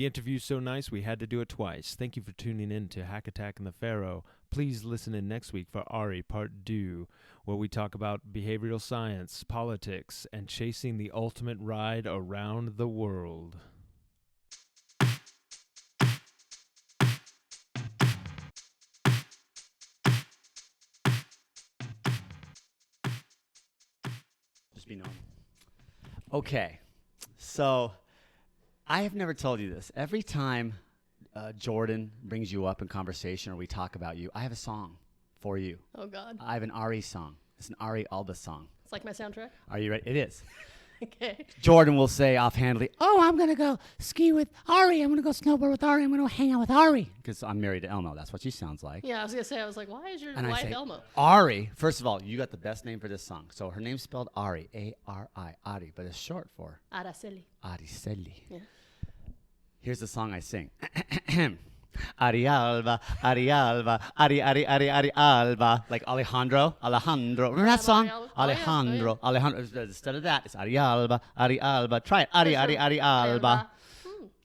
The interview's so nice, we had to do it twice. Thank you for tuning in to Hack Attack and the Pharaoh. Please listen in next week for Ari Part 2, where we talk about behavioral science, politics, and chasing the ultimate ride around the world. Just be normal. Okay, so I have never told you this. Every time Jordan brings you up in conversation or we talk about you, I have a song for you. Oh, God. I have an Ari song. It's an Ari Alba song. It's like my soundtrack? Are you ready? It is. Okay. Jordan will say offhandedly, "Oh, I'm going to go ski with Ari. I'm going to go snowboard with Ari. I'm going to hang out with Ari." Because I'm married to Elmo. That's what she sounds like. Yeah, I was going to say, I was like, why is your And I wife say, Elmo? Ari, first of all, you got the best name for this song. So her name's spelled Ari, A-R-I, Ari, but it's short for Araceli. Araceli. Yeah. Here's the song I sing. Ari Alba, Ari Alba, Ari Alba. Like Alejandro. Remember that song? Alejandro. Instead of that, it's Ari Alba. Try it. Ari Alba.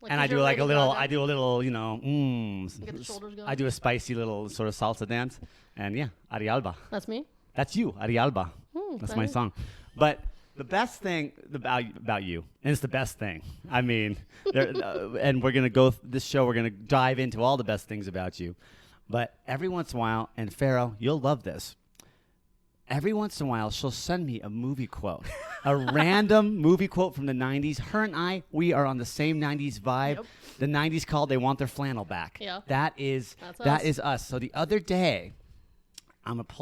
And I do like a little, you know, Get the shoulders going. I do a spicy little sort of salsa dance. And yeah, Ari Alba. That's me? That's you, Ari Alba. That's my song. But the best thing about you, and it's the best thing. I mean, and we're going to go, this show, we're going to dive into all the best things about you. But every once in a while, and Pharaoh, you'll love this. Every once in a while, she'll send me a movie quote, a random movie quote from the 90s. Her and I, we are on the same 90s vibe. Yep. The 90s called They Want Their Flannel Back. Yeah. That is us. So the other day, I'm going to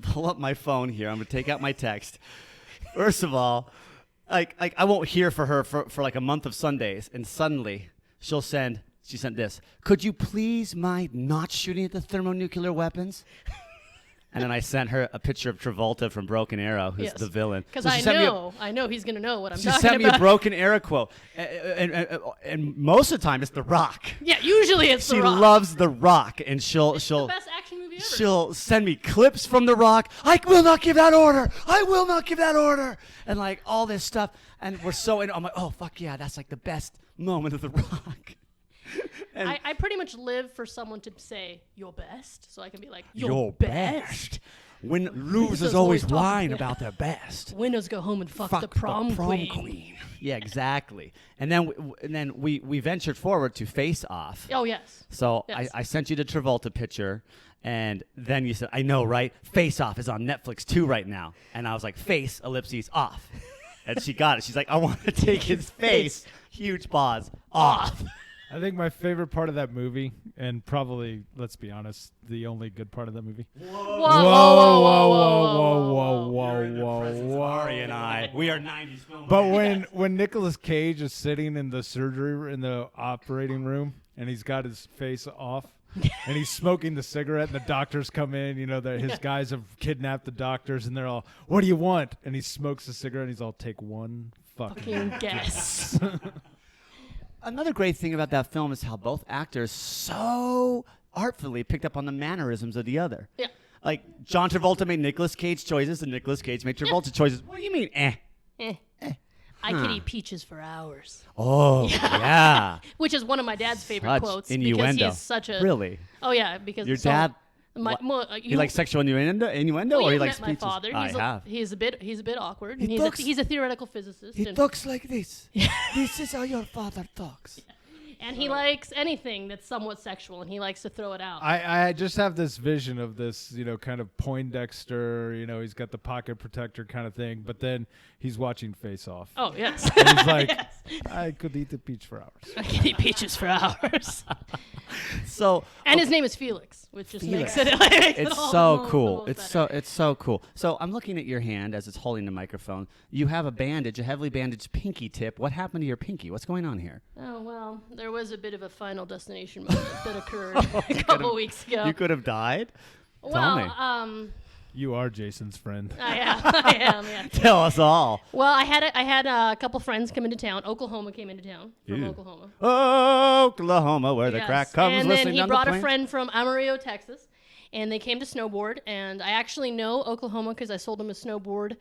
pull up my phone here. I'm going to take out my text. First of all, like I won't hear for her for like a month of Sundays, and suddenly she sent this. Could you please mind not shooting at the thermonuclear weapons? And then I sent her a picture of Travolta from Broken Arrow, who's the villain. Because so I know he's going to know what I'm talking about. She sent me a Broken Arrow quote. And most of the time, it's The Rock. Yeah, usually it's The Rock. She loves The Rock, and It's the best action movie ever. She'll send me clips from The Rock. I will not give that order. I will not give that order. And like all this stuff. And we're so I'm like, oh, fuck yeah, that's like the best moment of The Rock. I pretty much live for someone to say your best, so I can be like your best. When losers always whine about their best. Winners go home and fuck the prom queen. Yeah, exactly. And then we ventured forward to Face Off. Oh yes. So yes. I sent you the Travolta picture, and then you said, I know, right? Face Off is on Netflix too right now. And I was like, face ellipses off. And she got it. She's like, I want to take his face, huge pause, off. I think my favorite part of that movie, and probably, let's be honest, the only good part of that movie. Whoa. Ari and I, we are 90s film. But when Nicolas Cage is sitting in the operating room, and he's got his face off, and he's smoking the cigarette, and the doctors come in, you know, his guys have kidnapped the doctors, and they're all, what do you want? And he smokes a cigarette, and he's all, take one fucking guess. Another great thing about that film is how both actors so artfully picked up on the mannerisms of the other. Yeah. Like, John Travolta made Nicolas Cage choices, and Nicolas Cage made Travolta choices. What do you mean, I could eat peaches for hours. Oh, yeah. Which is one of my dad's favorite quotes. Innuendo. Because he's such a... Really? Oh, yeah, because... Your dad... he likes sexual innuendo, or he likes met speeches? my father. I have. He's a bit awkward. And He he's a theoretical physicist. He talks like this. This is how your father talks. Yeah. And he likes anything that's somewhat sexual, and he likes to throw it out. I just have this vision of this, you know, kind of Poindexter, you know, he's got the pocket protector kind of thing, but then he's watching Face Off. Oh, yes. And he's like, yes. I could eat the peach for hours. I could eat peaches for hours. And his name is Felix, which just Felix. makes it it's so cool. It's so cool. So I'm looking at your hand as it's holding the microphone. You have a heavily bandaged pinky tip. What happened to your pinky? What's going on here? Oh, well, there was a bit of a Final Destination moment that occurred a couple weeks ago. You could have died? Well, Tell me. You are Jason's friend. I am, yeah. Tell us all. Well, I had a couple friends come into town. Oklahoma came into town from Oklahoma. Oklahoma, where the crack comes. And then he brought a friend from Amarillo, Texas, and they came to snowboard. And I actually know Oklahoma because I sold him a snowboard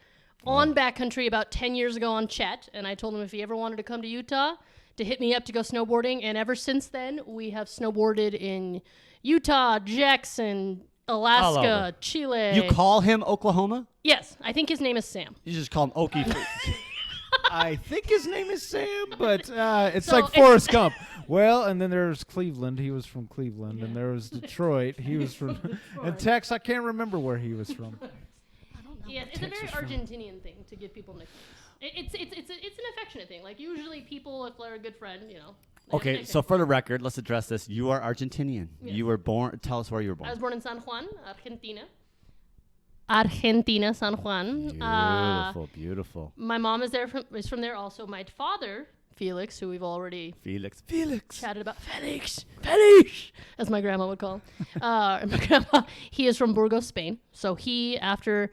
on backcountry about 10 years ago on Chet. And I told him if he ever wanted to come to Utah, to hit me up to go snowboarding. And ever since then, we have snowboarded in Utah, Jackson, Alaska, Chile. You call him Oklahoma? Yes, I think his name is Sam. You just call him Okie. I think his name is Sam, but it's So like Forrest Gump. Well, and then there's Cleveland. He was from Cleveland. And there was Detroit. He was from... And Tex, I can't remember where he was from. Yeah, it's a very Argentinian thing to give people nicknames. It's an affectionate thing. Like usually people, if they're a good friend, they have Okay, nicknames. so for the record, let's address this. You are Argentinian. Yes. You were born. Tell us where you were born. I was born in San Juan, Argentina. Argentina, San Juan. Beautiful, beautiful. My mom is from there also. My father, Felix, who we've already Felix. chatted about. Felix, as my grandma would call him. My grandma, he is from Burgos, Spain. So he, after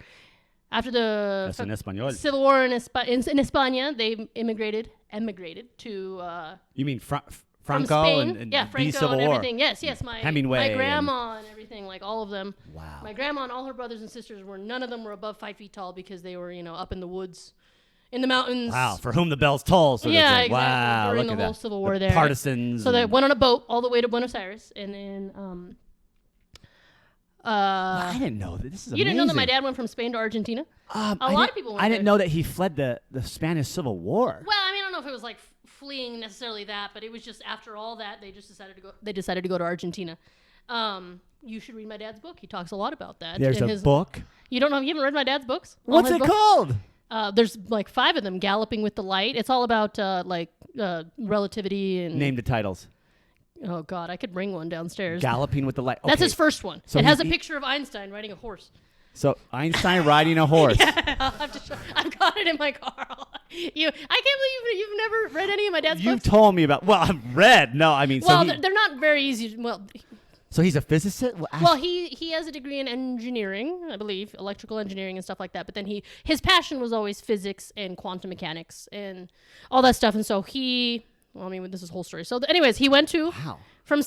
the That's in Espanol. Civil War in España, they emigrated to You mean from Franco Spain. and Yeah, the Franco Civil and War? everything. Yes. My Hemingway grandma and everything, like all of them. Wow. My grandma and all her brothers and sisters none of them were above 5 feet tall because they were, up in the woods, in the mountains. Wow, for whom the bells toll. Sort of Yeah, thing. exactly. Wow, During look the at whole that. Civil War The there. Partisans. So they and- went on a boat all the way to Buenos Aires, and then I didn't know that. This is amazing. you didn't know that my dad went from Spain to Argentina? A lot of people went I didn't there. know that he fled the Spanish Civil War. Well, I mean, I don't know if it was like fleeing necessarily that, but it was just after all that they decided to go to Argentina. You should read my dad's book. He talks a lot about that. There's in a his, book. You don't know? You haven't read my dad's books? All What's his it books? called? There's like 5 of them. Galloping with the Light. It's all about relativity and. Name the titles. Oh God, I could bring one downstairs. Galloping with the Light. That's Okay. his first one. So it has a he- picture of Einstein riding a horse. So Einstein riding a horse. I'll have to show. I've got it in my car. I can't believe you've never read any of my dad's You've books. told me about. Well, I've read. No, I mean. Well, so, they're not very easy. so he's a physicist. Well, he has a degree in engineering, I believe, electrical engineering and stuff like that. But then his passion was always physics and quantum mechanics and all that stuff. And so this is a whole story. So, anyways, he went to. Wow.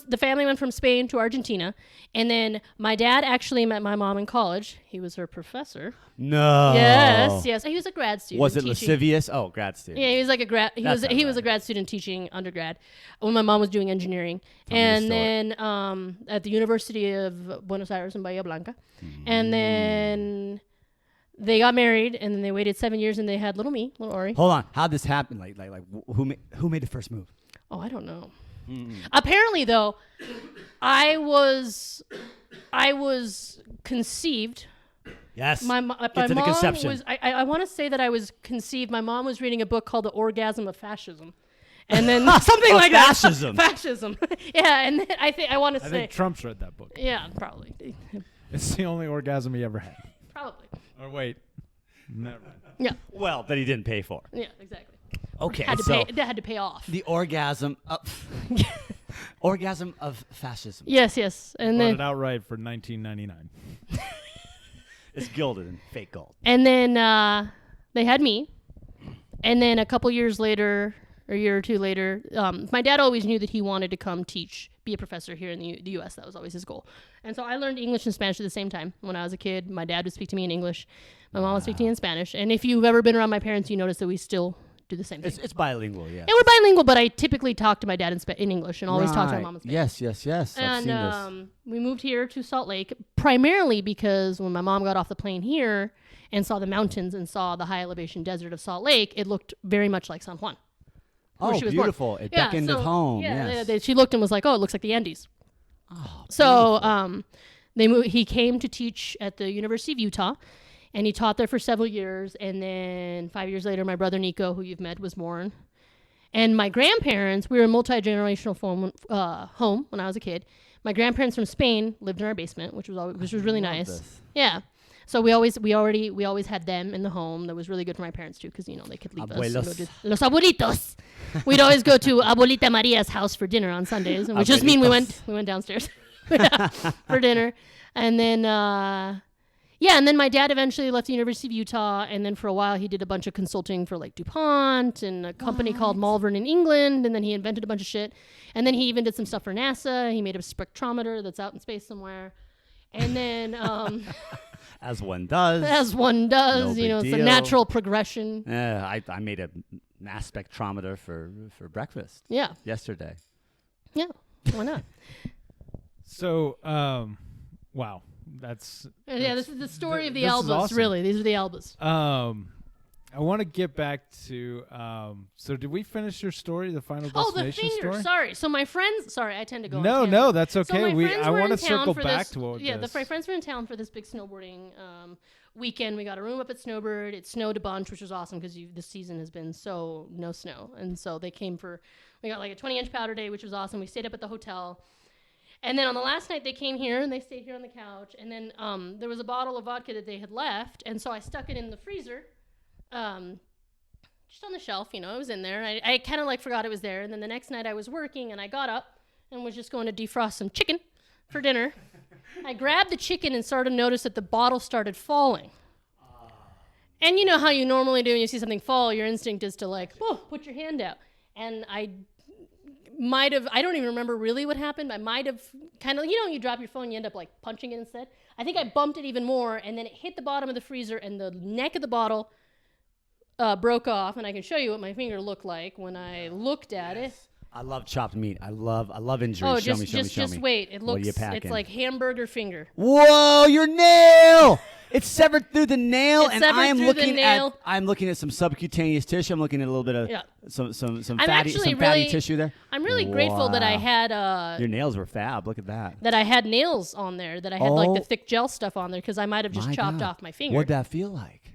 The family went from Spain to Argentina, and then my dad actually met my mom in college. He was her professor. No. Yes. He was a grad student. Was it teaching. lascivious? Oh, grad student. Yeah, he was like a grad. He That's was not a right. grad student teaching undergrad when my mom was doing engineering, Tell me the and story. then at the University of Buenos Aires in Bahia Blanca, and then they got married, and then they waited 7 years, and they had little Ori. Hold on. How'd this happen? Like, who made the first move? Oh, I don't know. Apparently, though, I was conceived. Yes. My Get to the mom conception. was. I want to say that I was conceived. My mom was reading a book called The Orgasm of Fascism, and then something Of like fascism. that. Fascism. Yeah, and then I want to I say. think Trump's read that book. Yeah, probably. It's the only orgasm he ever had. Probably. Or wait. Never. Yeah. Well, that he didn't pay for. Yeah. Exactly. Okay. Had to so pay. That had to pay off. the orgasm of orgasm of fascism. Yes. And Bought then. it outright for $19.99. It's gilded in fake gold. And then they had me. And then a couple years later, or a year or two later, my dad always knew that he wanted to come be a professor here in the U.S. That was always his goal. And so I learned English and Spanish at the same time. When I was a kid, my dad would speak to me in English. My mom would speak to me in Spanish. And if you've ever been around my parents, you notice that we still do the same thing. It's bilingual, yeah. And we're bilingual, but I typically talk to my dad in English and always talk to my mom in Spanish. Yes. I've seen And this. we moved here to Salt Lake primarily because when my mom got off the plane here and saw the mountains and saw the high elevation desert of Salt Lake, it looked very much like San Juan. where Oh, she was born. beautiful. It beckoned of home. Yeah, Yes. she looked and was like, "Oh, it looks like the Andes." Oh, So he came to teach at the University of Utah, and he taught there for several years. And then 5 years later, my brother Nico, who you've met, was born. And my grandparents, we were a multi-generational home when I was a kid. My grandparents from Spain lived in our basement, which was really nice. this. Yeah. So we always had them in the home. That was really good for my parents too, because they could leave us. And Abuelos. Los abuelitos. We'd always go to Abuelita Maria's house for dinner on Sundays, which just mean we went downstairs for dinner, and then and then my dad eventually left the University of Utah, and then for a while he did a bunch of consulting for like DuPont and a company called Malvern in England, and then he invented a bunch of shit, and then he even did some stuff for NASA. He made a spectrometer that's out in space somewhere, and then As one does. as one does, No big it's a deal. natural progression. I made a mass spectrometer for breakfast Yeah. yesterday. Yeah. Why not? So, wow, that's Yeah, this is the story of the this is Albas, awesome. really. These are the Albas. I want to get back to. So, did we finish your story, the Final Oh, the Destination finger. story? Sorry. So my friends. Sorry, I tend to go. on No, tangents. no, that's So okay. my friends I were want to in town circle for back this, to what. Yeah, this. my friends were in town for this big snowboarding weekend. We got a room up at Snowbird. It snowed a bunch, which was awesome because this season has been so no snow, and so they came for. We got like a 20-inch powder day, which was awesome. We stayed up at the hotel. And then on the last night, they came here, and they stayed here on the couch. And then there was a bottle of vodka that they had left, and so I stuck it in the freezer, just on the shelf. It was in there. I kind of like forgot it was there. And then the next night I was working, and I got up and was just going to defrost some chicken for dinner. I grabbed the chicken and started to notice that the bottle started falling. And you know how you normally do when you see something fall, your instinct is to like, whoa, put your hand out. And I don't even remember really what happened. I might have kind of, you drop your phone, you end up like punching it instead. I think I bumped it even more, and then it hit the bottom of the freezer, and the neck of the bottle broke off, and I can show you what my finger looked like when I looked at it. I love chopped meat. I love injuries. Oh, show me. just wait. It What are looks, you packing? it's like hamburger finger. Whoa, your nail! It's severed through the nail, It's and severed I am through the looking nail. I'm looking at some subcutaneous tissue. I'm looking at a little bit of Yeah. some I'm fatty actually fatty really- tissue there. I'm really grateful that I Wow. had Your nails were fab. Look at that. that I had nails on there, that I had like the Oh. thick gel stuff on there, because I might have just My chopped God. off my finger. What'd that feel like?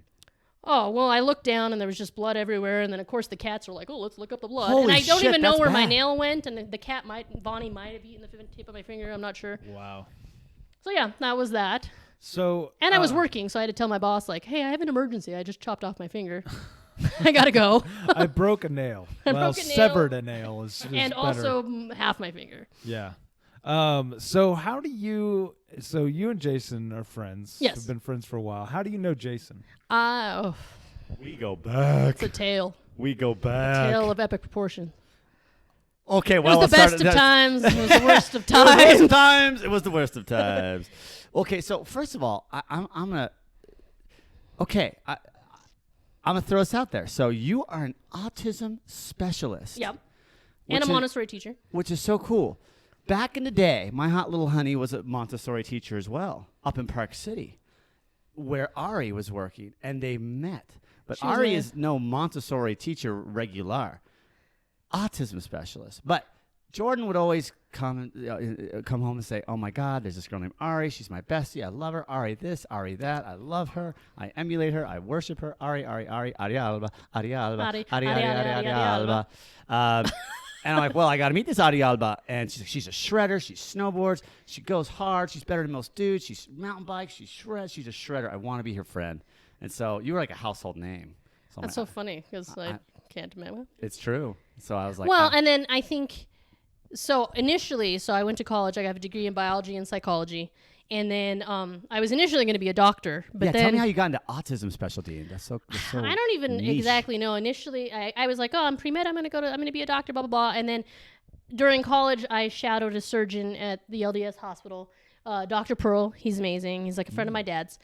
Oh, well, I looked down and there was just blood everywhere. And then, of course, the cats were like, oh, let's look up the blood. Holy and I don't shit, even know that's where my bad. nail went. And the cat Bonnie might have eaten the tip of my finger. I'm not sure. Wow. So, yeah, that was that. So. And I was working, so I had to tell my boss, like, hey, I have an emergency. I just chopped off my finger. I got to go. I broke a nail. broke a nail. Severed a nail is And better. also half my finger. Yeah. So how do you? So you and Jason are friends. Yes. Have been friends for a while. How do you know Jason? We go back. It's a tale. We go back. Tale of epic proportion. Okay, It well, was the let's best start- of times. It was the worst of It was the worst times. of times. It was the worst of times. Okay, so first of all, I'm gonna. Okay, I'm gonna throw this out there. So you are an autism specialist. Yep. which And a is- Montessori teacher. which is so cool. Back in the day, my hot little honey was a Montessori teacher as well, up in Park City, where Ari was working, and they met. But She was Ari nice. is no Montessori teacher regular, autism specialist. But Jordan would always come home and say, "Oh my God, there's this girl named Ari. She's my bestie. I love her. Ari this, Ari that. I love her. I emulate her. I worship her. Ari, Ari, Ari, Ari Alba, Ari Alba, Ari, Ari, Ari, Ari, Ari, Ari, Ari Ari Alba." And I'm like, well, I got to meet this Ari Alba. And she's a shredder. She snowboards. She goes hard. She's better than most dudes. She's mountain bikes. She shreds. She's a shredder. I want to be her friend. And so you were like a household name. So I'm That's like, so funny because I can't imagine. it's true. So I was like, Well, and then I think, so initially, I went to college. I got a degree in biology and psychology. And then I was initially going to be a doctor. But yeah, then tell me how you got into autism specialty. That's so I don't even niche. exactly know. Initially, I was like, oh, I'm pre-med. I'm going to be a doctor, blah, blah, blah. And then during college, I shadowed a surgeon at the LDS hospital, Dr. Pearl. He's amazing. He's like a friend of my dad's.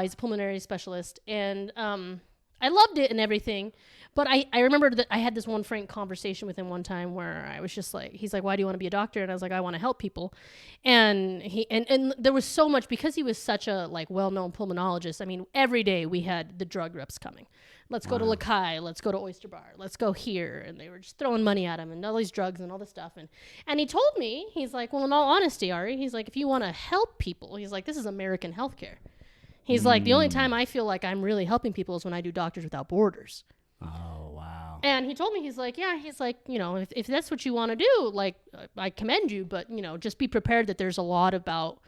He's a pulmonary specialist. And I loved it and everything. But I remember that I had this one frank conversation with him one time where I was just like, he's like, why do you want to be a doctor? And I was like, I want to help people. And and there was so much, because he was such a like well-known pulmonologist. I mean, every day we had the drug reps coming. Let's go to Lakai. Let's go to Oyster Bar. Let's go here. And they were just throwing money at him and all these drugs and all this stuff. And he told me, he's like, well, in all honesty, Ari, he's like, if you want to help people, he's like, this is American healthcare. He's like, the only time I feel like I'm really helping people is when I do Doctors Without Borders. Oh, wow. And he told me, he's like, if that's what you want to do, like, I commend you, but, just be prepared that there's a lot about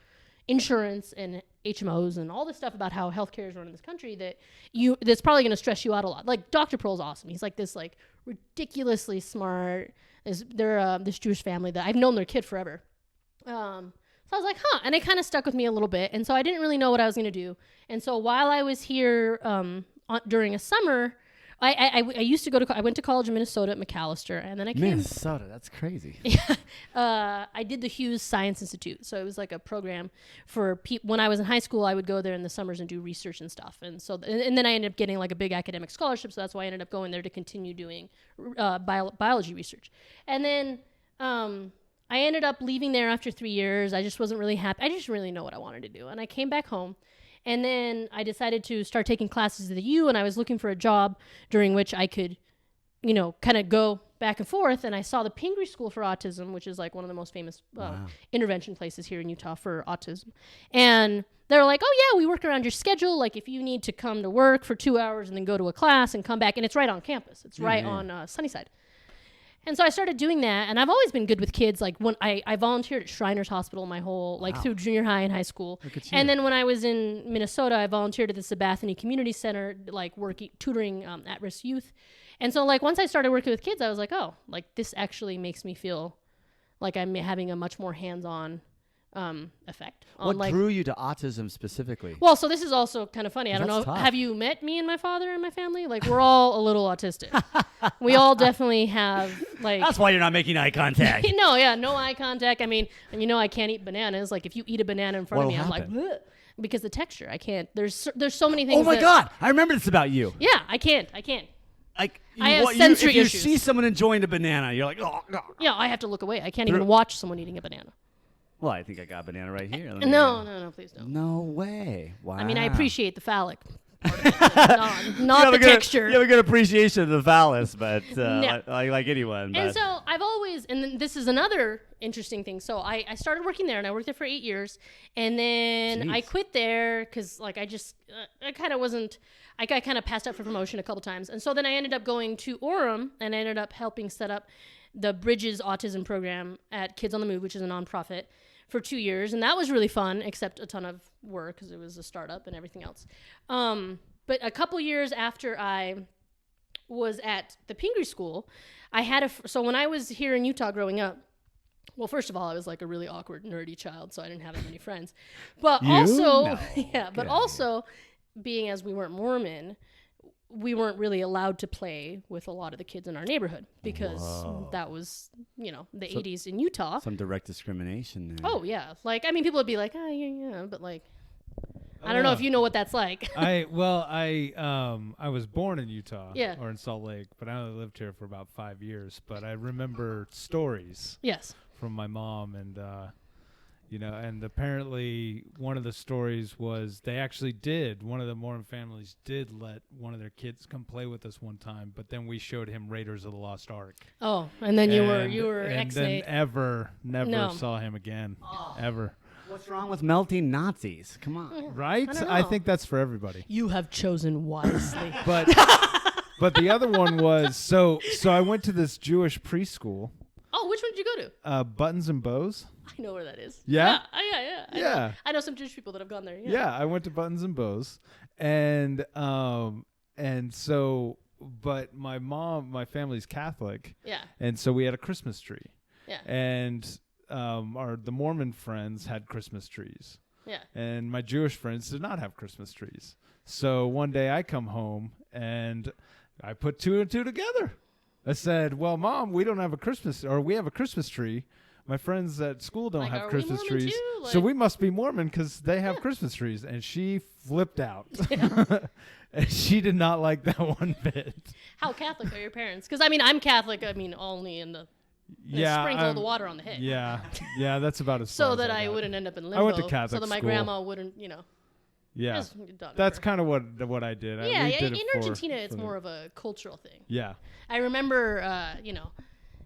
insurance and HMOs and all this stuff about how healthcare is run in this country that's probably going to stress you out a lot. Like, Dr. Pearl's awesome. He's like this, like, ridiculously smart. They're this Jewish family that I've known their kid forever. So I was like, huh. And it kind of stuck with me a little bit. And so I didn't really know what I was going to do. And so while I was here during a summer, I used to go to I went to college in Minnesota at McAllister, and then I came. Minnesota, that's crazy. I did the Hughes Science Institute, so it was like a program for when I was in high school. I would go there in the summers and do research and stuff, and so and then I ended up getting like a big academic scholarship, so that's why I ended up going there to continue doing biology research. And then I ended up leaving there after 3 years. I just wasn't really happy. I just didn't really know what I wanted to do, and I came back home. And then I decided to start taking classes at the U, and I was looking for a job during which I could, kind of go back and forth. And I saw the Pingree School for Autism, which is like one of the most famous intervention places here in Utah for autism. And they were like, oh, yeah, we work around your schedule. Like if you need to come to work for 2 hours and then go to a class and come back. And it's right on campus. It's right on Sunnyside. And so I started doing that, and I've always been good with kids. Like when I volunteered at Shriners Hospital my whole, through junior high and high school. And then when I was in Minnesota, I volunteered at the Sabathani Community Center, like tutoring at-risk youth. And so like once I started working with kids, I was like, oh, like this actually makes me feel like I'm having a much more hands-on effect. What drew you to autism specifically? Well, so this is also kind of funny. I don't know. Tough. Have you met me and my father and my family? Like we're all a little autistic. We all definitely have like. That's why you're not making eye contact. No eye contact. I mean, and I can't eat bananas. Like if you eat a banana in front of me, I'm like, bleh, because the texture. I can't. There's so many things. Oh my God! I remember this about you. Yeah, I can't. Like I have sensory if you issues. see someone enjoying a banana, you're like, oh God. Yeah, I have to look away. I can't even watch someone eating a banana. Well, I think I got a banana right here. No, please don't. No way. Wow. I mean, I appreciate the phallic part of it, not the texture. You have a good appreciation of the phallus, but like anyone. And so I've always, and then this is another interesting thing. So I started working there, and I worked there for 8 years, and then I quit there because like I kind of wasn't. I kind of passed up for promotion a couple times, and so then I ended up going to Orem, and I ended up helping set up the Bridges Autism Program at Kids on the Move, which is a nonprofit, for 2 years, and that was really fun, except a ton of work because it was a startup and everything else. But a couple years after I was at the Pingree School, I had so when I was here in Utah growing up, well, first of all, I was like a really awkward, nerdy child, so I didn't have that many friends. But also, also, being as we weren't Mormon, we weren't really allowed to play with a lot of the kids in our neighborhood because that was, the 80s in Utah. Some direct discrimination there. Oh, yeah. Like, I mean, people would be like, oh, yeah, but like, I don't know if you know what that's like. I was born in Utah or in Salt Lake, but I only lived here for about 5 years. But I remember stories from my mom and, and apparently one of the stories was one of the Mormon families did let one of their kids come play with us one time, but then we showed him Raiders of the Lost Ark. Oh, and then you were and then never saw him again, ever. What's wrong with melting Nazis? Come on. Right? I think that's for everybody. You have chosen wisely. But the other one was, so I went to this Jewish preschool. Oh, which one did you go to? Buttons and Bows. I know where that is. Yeah? Yeah. I know some Jewish people that have gone there. Yeah, I went to Buttons and Bows. And so, but my family's Catholic. Yeah. And so we had a Christmas tree. Yeah. And the Mormon friends had Christmas trees. Yeah. And my Jewish friends did not have Christmas trees. So one day I come home and I put two and two together. I said, well, Mom, we have a Christmas tree. My friends at school don't have Christmas trees. So we must be Mormon because they have Christmas trees. And she flipped out. And she did not like that one bit. How Catholic are your parents? Because, I mean, I'm Catholic, only in the... sprinkle the water on the head. Yeah, that's about as so far that as I wouldn't end up in limbo. I went to Catholic so that my school. grandma wouldn't, Yeah, that's kind of what I did. In Argentina, it's more of a cultural thing. Yeah, I remember,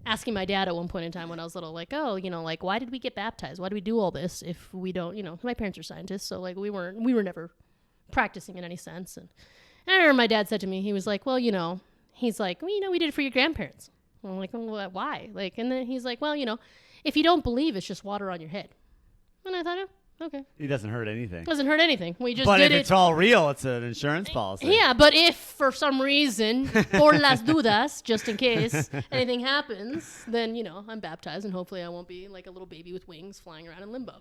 asking my dad at one point in time when I was little, like, oh, like, why did we get baptized? Why do we do all this if we don't? My parents are scientists, so like we were never practicing in any sense. And I remember my dad said to me, he was like, well, he's like, well, we did it for your grandparents. I'm like, well, why? Like, and then he's like, well, if you don't believe, it's just water on your head. And I thought, oh, okay. It doesn't hurt anything. Doesn't hurt anything. We just But did if it's all real, it's an insurance policy. Yeah, but if for some reason, por las dudas, just in case anything happens, then, I'm baptized and hopefully I won't be like a little baby with wings flying around in limbo.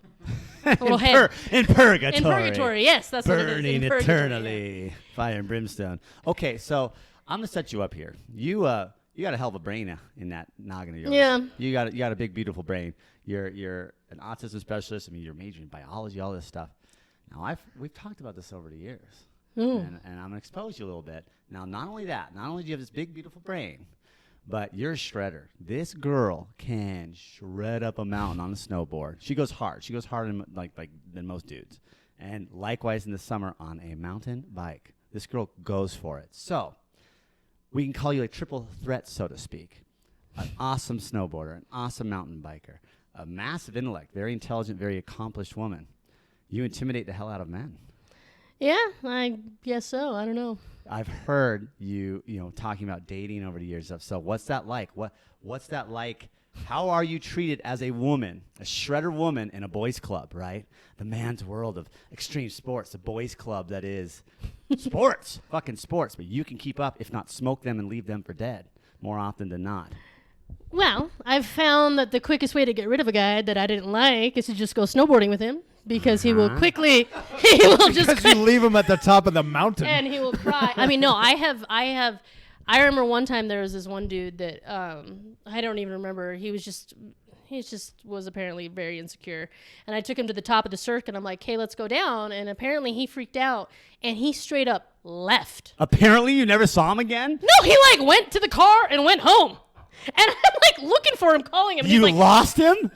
A little head. In purgatory. In purgatory, yes, that's what it is. Burning eternally. Fire and brimstone. Okay, so I'm gonna set you up here. You got a hell of a brain in that noggin of yours. Yeah. You got a big, beautiful brain. You're an autism specialist. I mean, you're majoring in biology, all this stuff. Now, we've talked about this over the years, and I'm gonna expose you a little bit. Now, not only that, not only do you have this big, beautiful brain, but you're a shredder. This girl can shred up a mountain on a snowboard. She goes hard. She goes harder than most dudes. And likewise in the summer on a mountain bike. This girl goes for it. So we can call you a triple threat, so to speak. An awesome snowboarder, an awesome mountain biker, a massive intellect, very intelligent, very accomplished woman. You intimidate the hell out of men. Yeah, I guess so. I don't know. I've heard you talking about dating over the years. So what's that like? What's that like? How are you treated as a woman, a shredder woman in a boys' club, right? The man's world of extreme sports, the boys' club that is sports, fucking sports. But you can keep up, if not smoke them and leave them for dead, more often than not. Well, I've found that the quickest way to get rid of a guy that I didn't like is to just go snowboarding with him because he will quickly, he will just Because you leave him at the top of the mountain. and he will cry. I mean, no, I remember one time there was this one dude that I don't even remember. He was apparently very insecure. And I took him to the top of the circuit. I'm like, hey, let's go down. And apparently he freaked out and he straight up left. Apparently you never saw him again? No, he like went to the car and went home. And I'm like looking for him, calling him. And You he's like, lost him?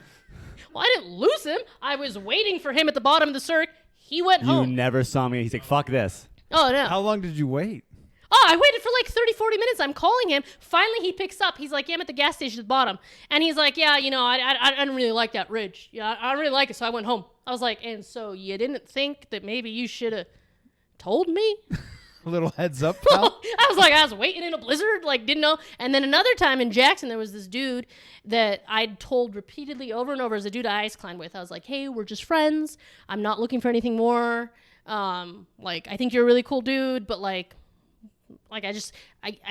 well, I didn't lose him. I was waiting for him at the bottom of the circuit. He went You home. never saw me. He's like, fuck this. Oh, no. How long did you wait? Oh, I waited for like 30, 40 minutes. I'm calling him. Finally, he picks up. He's like, yeah, I'm at the gas station at the bottom. And he's like, yeah, I didn't really like that ridge. Yeah, I don't really like it, so I went home. I was like, and so you didn't think that maybe you should have told me? A little heads up, pal? I was waiting in a blizzard, like didn't know. And then another time in Jackson, there was this dude that I'd told repeatedly over and over as a dude I ice climbed with. I was like, hey, we're just friends. I'm not looking for anything more. I think you're a really cool dude, but I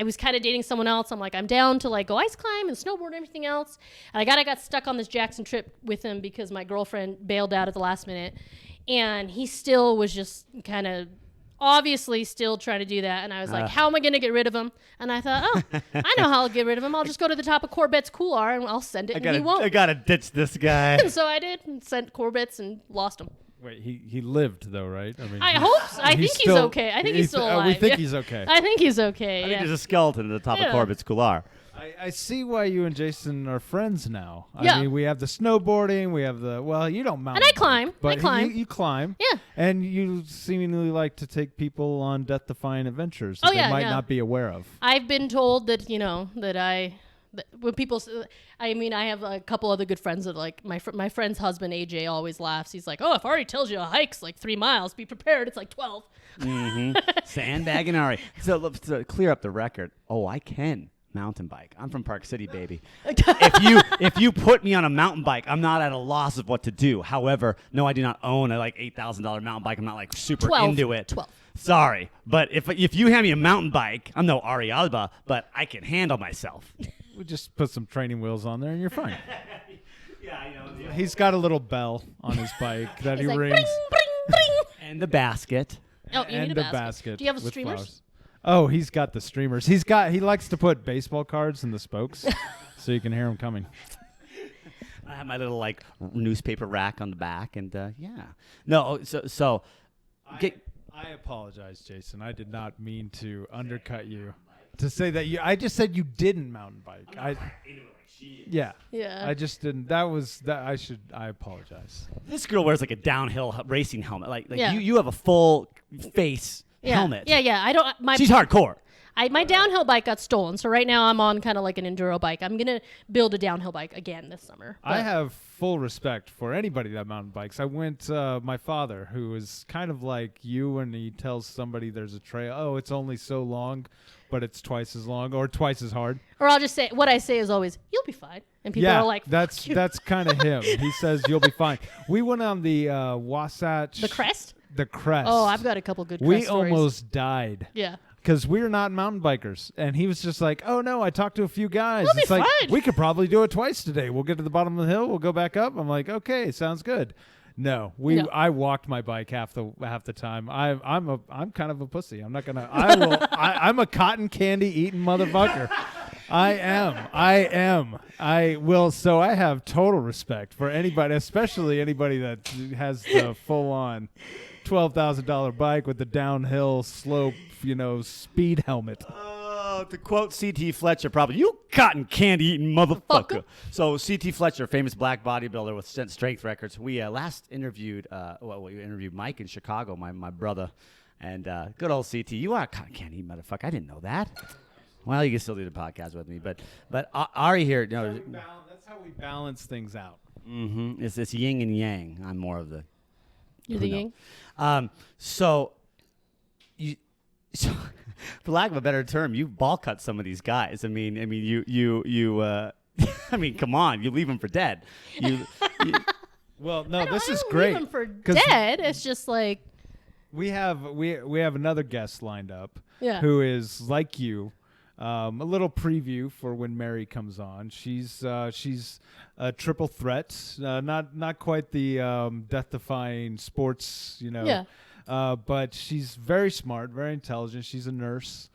was kind of dating someone else. I'm like, I'm down to like go ice climb and snowboard and everything else. And I got stuck on this Jackson trip with him because my girlfriend bailed out at the last minute. And he still was just kind of obviously still trying to do that. And I was like, how am I going to get rid of him? And I thought, I know how I'll get rid of him. I'll just go to the top of Corbett's Couloir and I'll send it and he won't. I gotta ditch this guy. And so I did and sent Corbett's and lost him. Wait, he lived though, right? I mean, I hope so. I think he's okay. I think he's still alive. We think Yeah. he's okay. I think he's okay. I think Yeah. there's a skeleton at the top of Yeah. Corbett's Couloir. I see why you and Jason are friends now. Yeah. I mean, we have the snowboarding, we have you don't mountain And I bike, climb. but I climb. You climb. Yeah. And you seemingly like to take people on death-defying adventures that Oh, yeah, they might yeah. not be aware of. I've been told that, that when people, I have a couple other good friends that like my friend's husband, AJ, always laughs. He's like, oh, if Ari tells you a hike's like 3 miles, be prepared. It's like 12. Sandbagging Ari. So to clear up the record, I can mountain bike. I'm from Park City, baby. if you put me on a mountain bike, I'm not at a loss of what to do. However, no, I do not own a like $8,000 mountain bike. I'm not like super 12. into it. 12. Sorry, but if you hand me a mountain bike, I'm no Ari Alba, but I can handle myself. We just put some training wheels on there and you're fine. Yeah, I know. He's got a little bell on his bike that He's he like, rings. bring, bring, bring. And the basket. Oh, you and need a the basket. Do you have with streamers? flowers. Oh, he's got the streamers. He likes to put baseball cards in the spokes so you can hear him coming. I have my little like newspaper rack on the back, and yeah. No, so I apologize, Jason. I did not mean to undercut you. To say that I just said you didn't mountain bike. Yeah. Yeah. I just didn't. I apologize. this girl wears like a downhill racing helmet. Like Yeah. you have a full face Yeah. helmet. Yeah. I don't. She's hardcore. My downhill bike got stolen, so right now I'm on kind of like an enduro bike. I'm gonna build a downhill bike again this summer. I but- have full respect for anybody that mountain bikes. I went, my father, who is kind of like you when he tells somebody there's a trail, oh, it's only so long, but it's twice as long or twice as hard. Or I'll just say what I say is always, "You'll be fine," and people Yeah, are like, that's you. that's kind of him. He says you'll be fine. We went on the Wasatch. The crest. The crest. Oh, I've got a couple good. We crest stories. almost died. Yeah. Because we're not mountain bikers. And he was just like, oh, no, I talked to a few guys. We'll be It's like, fine. we could probably do it twice today. We'll get to the bottom of the hill. We'll go back up. I'm like, okay, sounds good. No, No. I walked my bike half the time. I'm kind of a pussy. I'm not gonna. I'm a cotton candy eating motherfucker. I am. I will. So I have total respect for anybody, especially anybody that has the full on $12,000 bike with the downhill slope, speed helmet. To quote C.T. Fletcher, probably, you cotton candy eating motherfucker. So C.T. Fletcher, famous black bodybuilder with strength records. We last interviewed, we interviewed Mike in Chicago, my brother, and good old C.T. You are a cotton candy eating motherfucker. I didn't know that. Well, you can still do the podcast with me, but Ari here, That's how we balance things out. Mm-hmm. It's yin and yang. I'm more of the. You're the yin. So, for lack of a better term, you ball cut some of these guys. I mean, you. I mean, come on, you leave them for dead. Well, no, this I is don't great. leave them for dead. It's just like we have another guest lined up. Yeah. Who is like you. A little preview for when Mary comes on. She's a triple threat, not quite the death-defying sports, Yeah. But she's very smart, very intelligent. She's a nurse.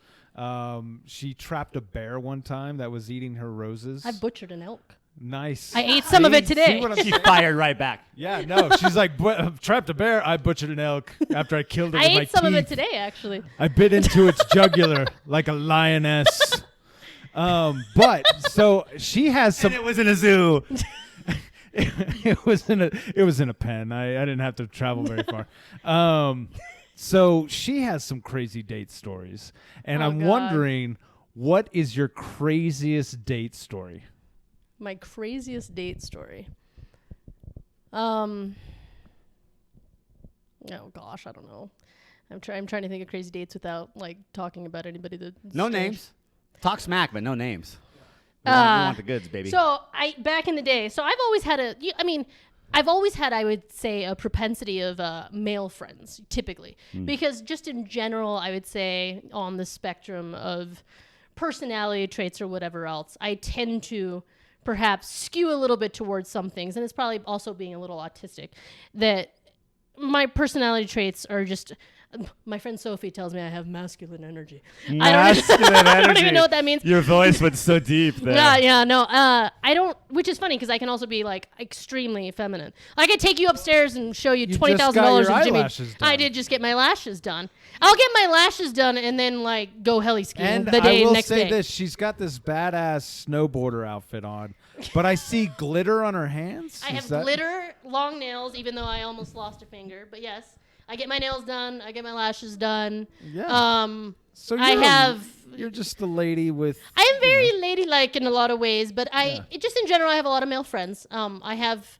She trapped a bear one time that was eating her roses. I butchered an elk. Nice. I ate some of it today. See what I'm She saying? fired right back. Yeah, no. She's like, trapped a bear. I butchered an elk after I killed it I with my ate some of it teeth. today, actually. I bit into its jugular like a lioness. But so she has some. And it was in a zoo. it was in a pen. I didn't have to travel very far. So she has some crazy date stories, and Oh, I'm God. wondering, what is your craziest date story? My craziest date story. Oh gosh, I don't know. I'm trying to think of crazy dates without like talking about anybody that. No names. Talk smack, but no names. We want the goods, baby. So back in the day. So I've always had I've always had, I would say, a propensity of male friends, typically, because just in general, I would say on the spectrum of personality traits or whatever else, I tend to perhaps skew a little bit towards some things, and it's probably also being a little autistic, that my personality traits are just. My friend Sophie tells me I have masculine energy. I don't even know what that means. Your voice went so deep there. I don't, which is funny because I can also be like extremely feminine. I could take you upstairs and show you You $20,000 just got your of Jimmy. eyelashes done. I did just get my lashes done. I'll get my lashes done and then like go heli skiing And the day I will next say day. this: she's got this badass snowboarder outfit on, but I see glitter on her hands. I have glitter, long nails, even though I almost lost a finger. But yes, I get my nails done. I get my lashes done. Yeah. So you're just the lady with. I am very ladylike in a lot of ways, but just in general, I have a lot of male friends. I have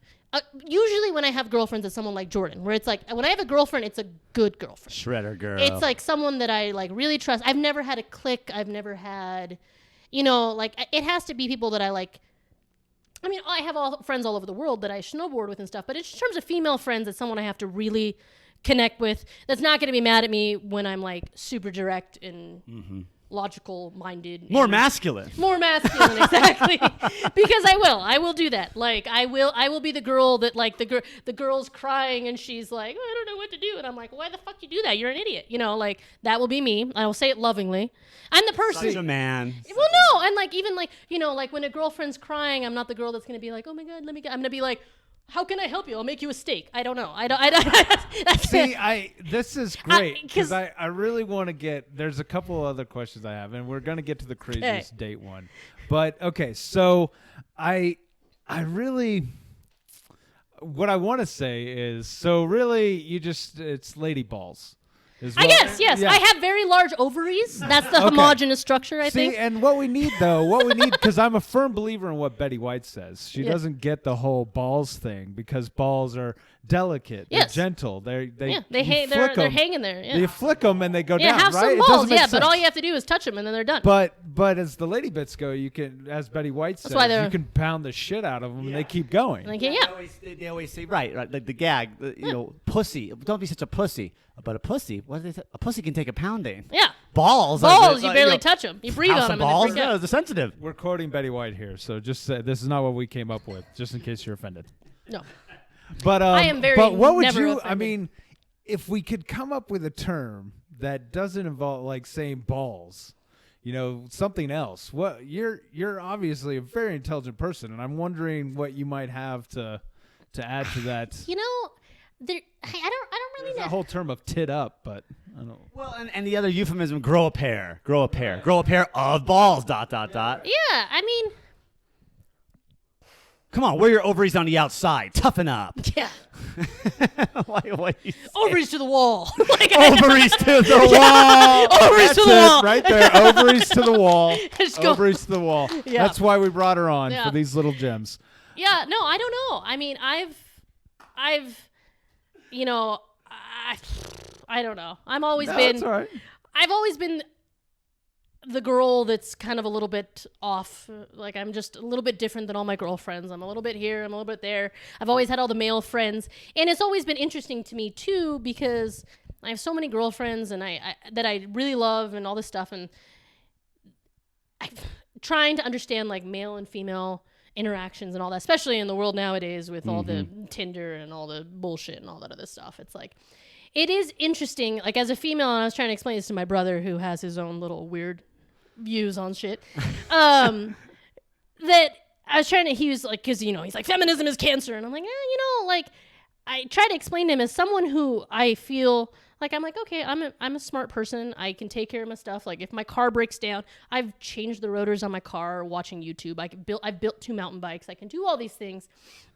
usually when I have girlfriends, it's someone like Jordan, where it's like when I have a girlfriend, it's a good girlfriend. Shredder girl. It's like someone that I like really trust. I've never had a clique. I've never had, like it has to be people that I like. I mean, I have friends all over the world that I snowboard with and stuff, but in terms of female friends, it's someone I have to really connect with. That's not going to be mad at me when I'm like super direct and logical minded. More masculine. More masculine, exactly. Because I will do that. Like I will be the girl that like the girl's crying and she's like, oh, I don't know what to do, and I'm like, why the fuck you do that? You're an idiot. Like that will be me. I will say it lovingly. I'm the person. Such a man. Well, no, and like even like like when a girlfriend's crying, I'm not the girl that's gonna be like, oh my god, I'm gonna be like, how can I help you? I'll make you a steak. I don't know. I don't. See, this is great because 'cause- I really want to get. There's a couple other questions I have, and we're gonna get to the craziest date one. But okay, so I really. What I want to say is, so really, it's lady balls. I guess, yes. Yeah. I have very large ovaries. That's the homogeneous structure, I think. And what we need, because I'm a firm believer in what Betty White says. She doesn't get the whole balls thing because balls are delicate. Yes. They're gentle. They're They're hanging there. Yeah. You flick them and they go Yeah, down, have right? some It balls, doesn't make but all sense. you have to do is touch them and then they're done. But as the lady bits go, you can, as Betty White says, why they're- you can pound the shit out of them and they keep going. Like, They always say, right, like the gag, pussy. Don't be such a pussy. But a pussy, what is it? A pussy can take a pounding. Yeah. Balls, you barely touch them. You breathe house on of them balls. and they freak out. They're sensitive. We're quoting Betty White here, so just say this is not what we came up with, just in case you're offended. No. But I am very But what would never you? offended. I mean, if we could come up with a term that doesn't involve like saying balls, something else. What you're obviously a very intelligent person, and I'm wondering what you might have to add to that. I don't really There's know. a whole term of tit up, but I don't. Well, and the other euphemism, grow a pair of balls. ... Yeah, I mean, Come on, wear your ovaries on the outside. Toughen up. yeah, Why you say- ovaries to the wall. Like, Ovaries to the wall. ovaries to the That's wall. it, right there. Ovaries to the wall. Just go- Ovaries to the wall. Yeah. That's why we brought her on Yeah. for these little gems. Yeah, no, I don't know. I mean, I've, I don't know. I've always That's all right. been the girl that's kind of a little bit off. Like, I'm just a little bit different than all my girlfriends. I'm a little bit here, I'm a little bit there. I've always had all the male friends. And it's always been interesting to me, too, because I have so many girlfriends and that I really love and all this stuff. And I'm trying to understand, like, male and female interactions and all that, especially in the world nowadays with all the Tinder and all the bullshit and all that other stuff. It's like, it is interesting. Like, as a female, and I was trying to explain this to my brother who has his own little weird views on shit, that I was trying to, he was like, because, he's like, feminism is cancer. And I'm like, like, I try to explain to him as someone who I feel like, I'm like, okay, I'm a smart person. I can take care of my stuff. Like, if my car breaks down, I've changed the rotors on my car watching YouTube. I've built 2 mountain bikes. I can do all these things.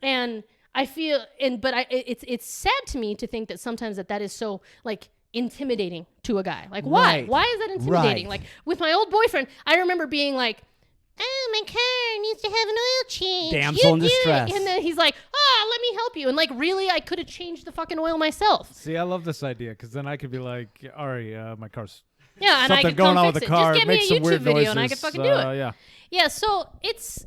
And I feel, it's sad to me to think that sometimes that is so, like, intimidating to a guy. Like, why? Right. Why is that intimidating? Right. Like, with my old boyfriend, I remember being like, oh, my car needs to have an oil change. Damsel in You do it. distress. And then he's like, let me help you. And, like, really, I could have changed the fucking oil myself. See, I love this idea because then I could be like, Ari, my car's Yeah, and I something could going come on fix with the it. car. Just get Make me a some YouTube weird video noises. and I could fucking do it. Yeah. Yeah, so it's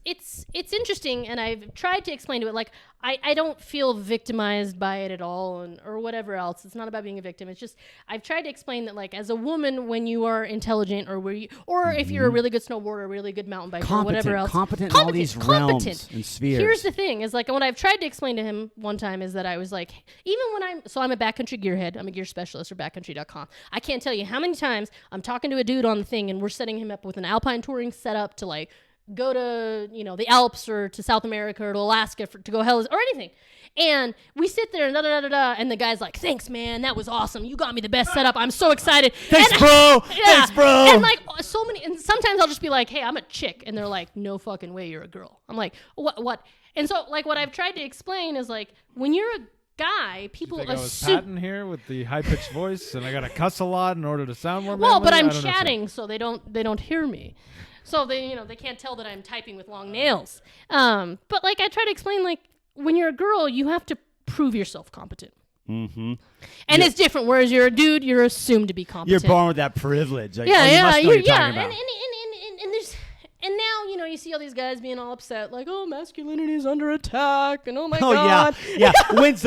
interesting, and I've tried to explain to it, like, I don't feel victimized by it at all, or whatever else. It's not about being a victim. It's just, I've tried to explain that, like, as a woman, when you are intelligent, or if you're a really good snowboarder, a really good mountain biker, or whatever else. Competent in all these realms and spheres. Here's the thing, is like, what I've tried to explain to him one time is that I was like, even when I'm a backcountry gearhead, I'm a gear specialist for backcountry.com. I can't tell you how many times I'm talking to a dude on the thing and we're setting him up with an alpine touring setup to, like, go to, the Alps or to South America or to Alaska to go hell or anything. And we sit there and and the guy's like, thanks, man, that was awesome. You got me the best setup. I'm so excited. Thanks, bro. Yeah. Thanks, bro. And like and sometimes I'll just be like, hey, I'm a chick. And they're like, no fucking way, you're a girl. I'm like, what? And so, like, what I've tried to explain is, like, when you're a guy, people I was assume. patting here with the high pitched voice, and I gotta cuss a lot in order to sound more. Well, manly? but I I'm don't know, chatting, so they don't hear me. So they can't tell that I'm typing with long nails. But, like, I try to explain, like, when you're a girl, you have to prove yourself competent. Mm-hmm. And it's different. Whereas you're a dude, you're assumed to be You're competent. born with that privilege. Like, Yeah, you yeah, must know what you're talking about. and there's. And now, you see all these guys being all upset, like, oh, masculinity is under attack, and oh my Oh God. yeah. When's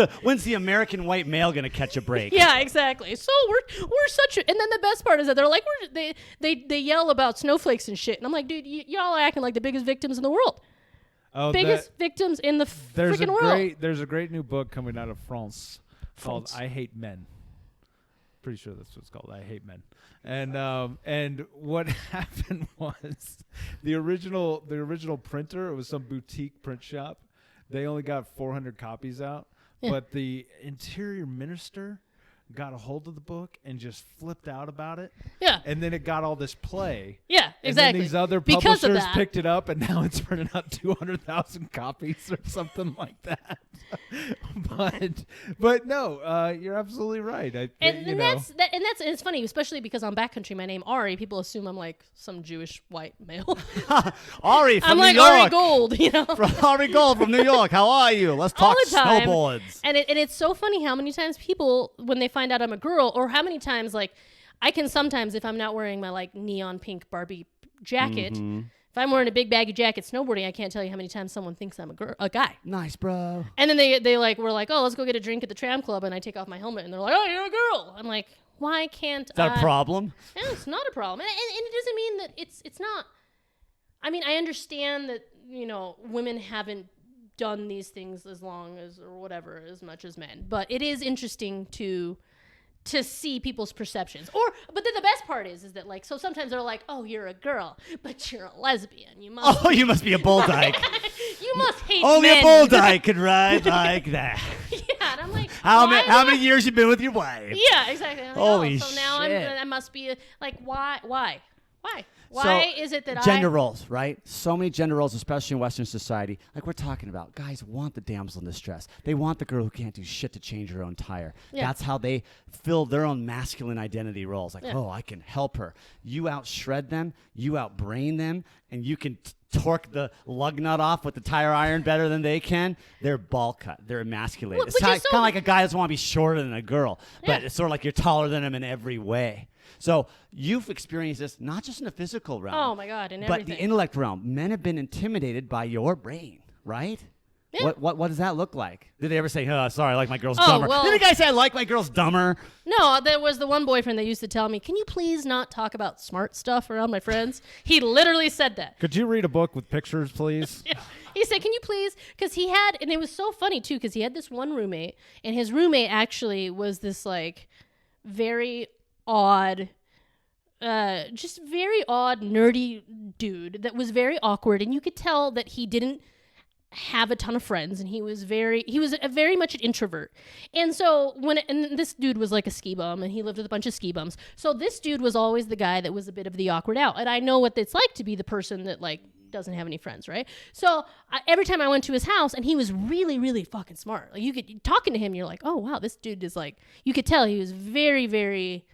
the American white male gonna catch a break? Yeah, exactly. So we're such a, and then the best part is that they're like, they yell about snowflakes and shit, and I'm like, dude, y'all are acting like the biggest victims in the world. Oh, Biggest victims in the freaking world. There's a great new book coming out of France called France. "I Hate Men." Pretty sure that's what it's called. "I Hate Men." And what happened was the original printer, it was some boutique print shop. They only got 400 copies out, but the interior minister got a hold of the book and just flipped out about it. Yeah. And then it got all this play. Yeah, exactly. And then these other Because of publishers that. picked it up, and now it's printing out 200,000 copies or something like that. but no, you're absolutely right. And that's it's funny, especially because on backcountry, my name Ari, people assume I'm like some Jewish white male. Ari from I'm New like York. Ari Gold, Ari Gold from New York. How are you? Let's All talk the time. snowboards. And it's so funny how many times people, when they find out I'm a girl, or how many times, like, I can sometimes, if I'm not wearing my, like, neon pink Barbie jacket, if I'm wearing a big baggy jacket snowboarding, I can't tell you how many times someone thinks I'm a guy. Nice, bro. And then they like, we're like, oh, let's go get a drink at the tram club, and I take off my helmet, and they're like, oh, you're a girl. I'm like, why can't Is that a problem? No, it's not a problem. And it doesn't mean that it's not. I mean, I understand that, women haven't done these things as long as or whatever as much as men. But it is interesting to see people's perceptions. But then the best part is that like, so sometimes they're like, oh, you're a girl, but you're a lesbian. You must. Oh, you must be a bull dyke. You must hate Only men. a bull dyke could ride like that. Yeah, and I'm like, How why many years you been with your wife? Yeah, exactly. I'm like, Holy so now shit. I must be like, why? So, Why is it that gender roles, right? So many gender roles, especially in Western society. Like we're talking about, guys want the damsel in distress. They want the girl who can't do shit to change her own tire. Yeah. That's how they fill their own masculine identity roles. Like, Yeah. oh, I can help her. You out shred them, you out brain them, and you can torque the lug nut off with the tire iron better than they can. They're ball cut. They're emasculated. Well, it's which kind is of so- like a guy doesn't want to be shorter than a girl, but Yeah. it's sort of like you're taller than him in every way. So you've experienced this not just in the physical realm. Oh my God, and But everything. the intellect realm, men have been intimidated by your brain, right? Yeah. What does that look like? Did they ever say, "Oh, sorry, I like my girls Oh, dumber"? well- Did the guy say, "I like my girls dumber"? No, there was the one boyfriend that used to tell me, "Can you please not talk about smart stuff around my friends?" He literally said that. Could you read a book with pictures, please? Yeah. He said, "Can you please?" Because he had, and it was so funny too, because he had this one roommate, and his roommate actually was this like very odd, just very odd, nerdy dude that was very awkward, and you could tell that he didn't have a ton of friends, and he was very much an introvert. And so and this dude was like a ski bum, and he lived with a bunch of ski bums. So this dude was always the guy that was a bit of the awkward out, and I know what it's like to be the person that like doesn't have any friends, right? So every time I went to his house, and he was really, really fucking smart. Like you could talking to him, you're like, oh wow, this dude is like, you could tell he was very, very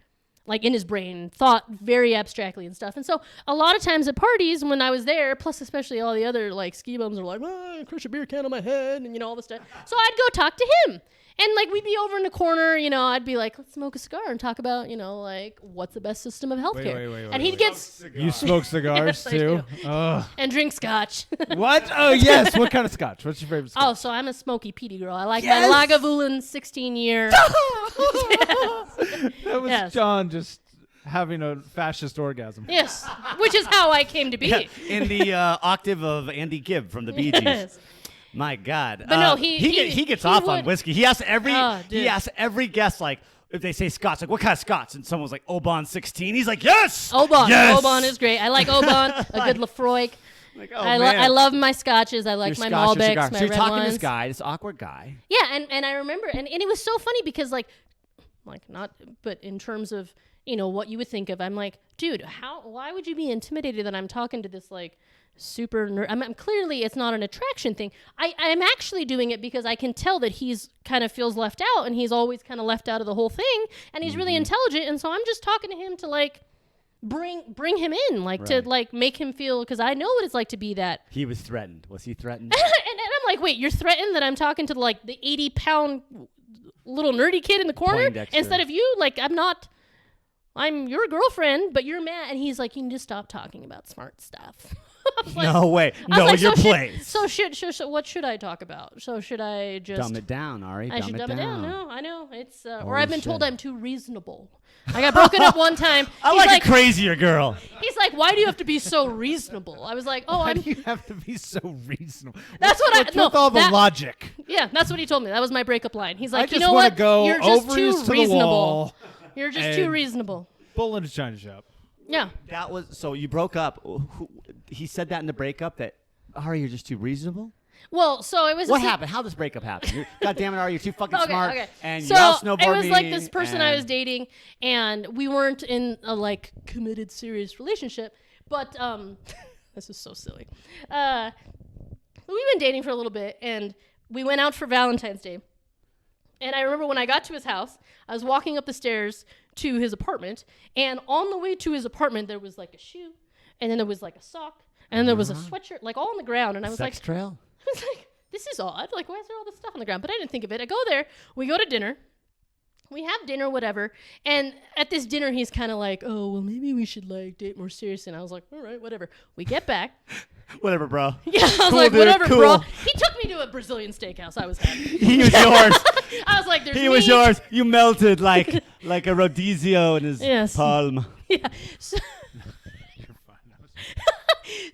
like in his brain, thought very abstractly and stuff. And so a lot of times at parties when I was there, plus especially all the other like ski bums are like, oh, crush a beer can on my head, and all this stuff. So I'd go talk to him. And like we'd be over in the corner, I'd be like, let's smoke a cigar and talk about, like what's the best system of healthcare. wait, and he'd get You smoke cigars Yes, I too? Ugh. and drink scotch. What? Oh, yes. What kind of scotch? What's your favorite scotch? Oh, so I'm a smoky peaty girl. I like Yes! my Lagavulin 16-year. That was Yes. John just having a fascist orgasm. Yes, which is how I came to be. Yeah, in the octave of Andy Gibb from the Bee Gees. Yes. My God. But no, he gets he off on would- whiskey. He asks Oh, dude. every guest, like, if they say Scots, like, what kind of Scots? And someone's like, Oban 16. He's like, yes! Oban. Yes! Oban is great. I like Oban, a good Lafroy. Like, oh, I man. love my scotches. I like Your my Scotch, your Malbecs, cigar. my So you're red talking ones. to this guy, this awkward guy. Yeah, and I remember, and it was so funny because like not, but in terms of, what you would think of, I'm like, dude, why would you be intimidated that I'm talking to this like super nerd? I'm clearly it's not an attraction thing. I'm actually doing it because I can tell that he's kind of feels left out, and he's always kind of left out of the whole thing, and he's really intelligent, and so I'm just talking to him to like bring him in, like to Right. like make him feel, because I know what it's like to be that. He was threatened. Was he threatened? And I'm like, wait, you're threatened that I'm talking to like the 80-pound little nerdy kid in the corner Poindexter. instead of you? Like, I'm your girlfriend, but you're mad. And he's like, you need to stop talking about smart stuff. I'm like- No way. I was Know like, your so place. So what should I talk about? So should I just Dumb it down, Ari. I should dumb it down. down. No, I know. It's or Holy I've been told shit. I'm too reasonable. I got broken up one time. I He's like a crazier girl. He's like, why do you have to be so reasonable? I was like, oh, Why I'm do you have to be so reasonable? That's what What's no, with all the that- logic? Yeah, that's what he told me. That was my breakup line. He's I like, just you know want what? to go You're just ovaries too to reasonable. the wall. You're just too and- reasonable. Bull in a china shop. Yeah. That was so you broke up. He said that in the breakup that Ari, you're just too reasonable. Well, so it was What happened? How this breakup happened? God damn it, Ari, you're too fucking smart. Okay. And So you out snowboard it was like this person I and- was dating, and we weren't in a like committed, serious relationship. But this is so silly. We've been dating for a little bit, and we went out for Valentine's Day. And I remember when I got to his house, I was walking up the stairs to his apartment, and on the way to his apartment, there was like a shoe, and then there was like a sock, and then there was a sweatshirt, like all on the ground. And I was Sex like, trail. I was like, this is odd. Like, why is there all this stuff on the ground? But I didn't think of it. I go there. We go to dinner. We have dinner, whatever. And at this dinner, he's kind of like, oh, well, maybe we should, like, date more seriously. And I was like, all right, whatever. We get back. Whatever, bro. Yeah, I was Cool, like, dude, whatever, cool. bro. He took me to a Brazilian steakhouse. I was happy. He was yours. I was like, there's He was meat. yours. You melted like a rodizio in his Yes. palm. Yeah. So,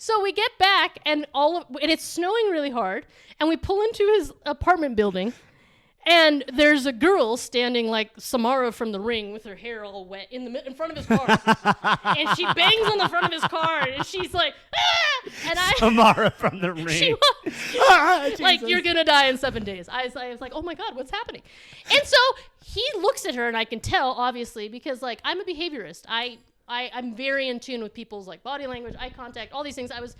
So we get back, and it's snowing really hard, and we pull into his apartment building, and there's a girl standing like Samara from The Ring with her hair all wet in front of his car, and she bangs on the front of his car, and she's like, ah! And Samara from The Ring. She was like, you're gonna die in 7 days. I was like, oh my god, what's happening? And so he looks at her, and I can tell obviously because like I'm a behaviorist. I'm very in tune with people's like body language, eye contact, all these things. I was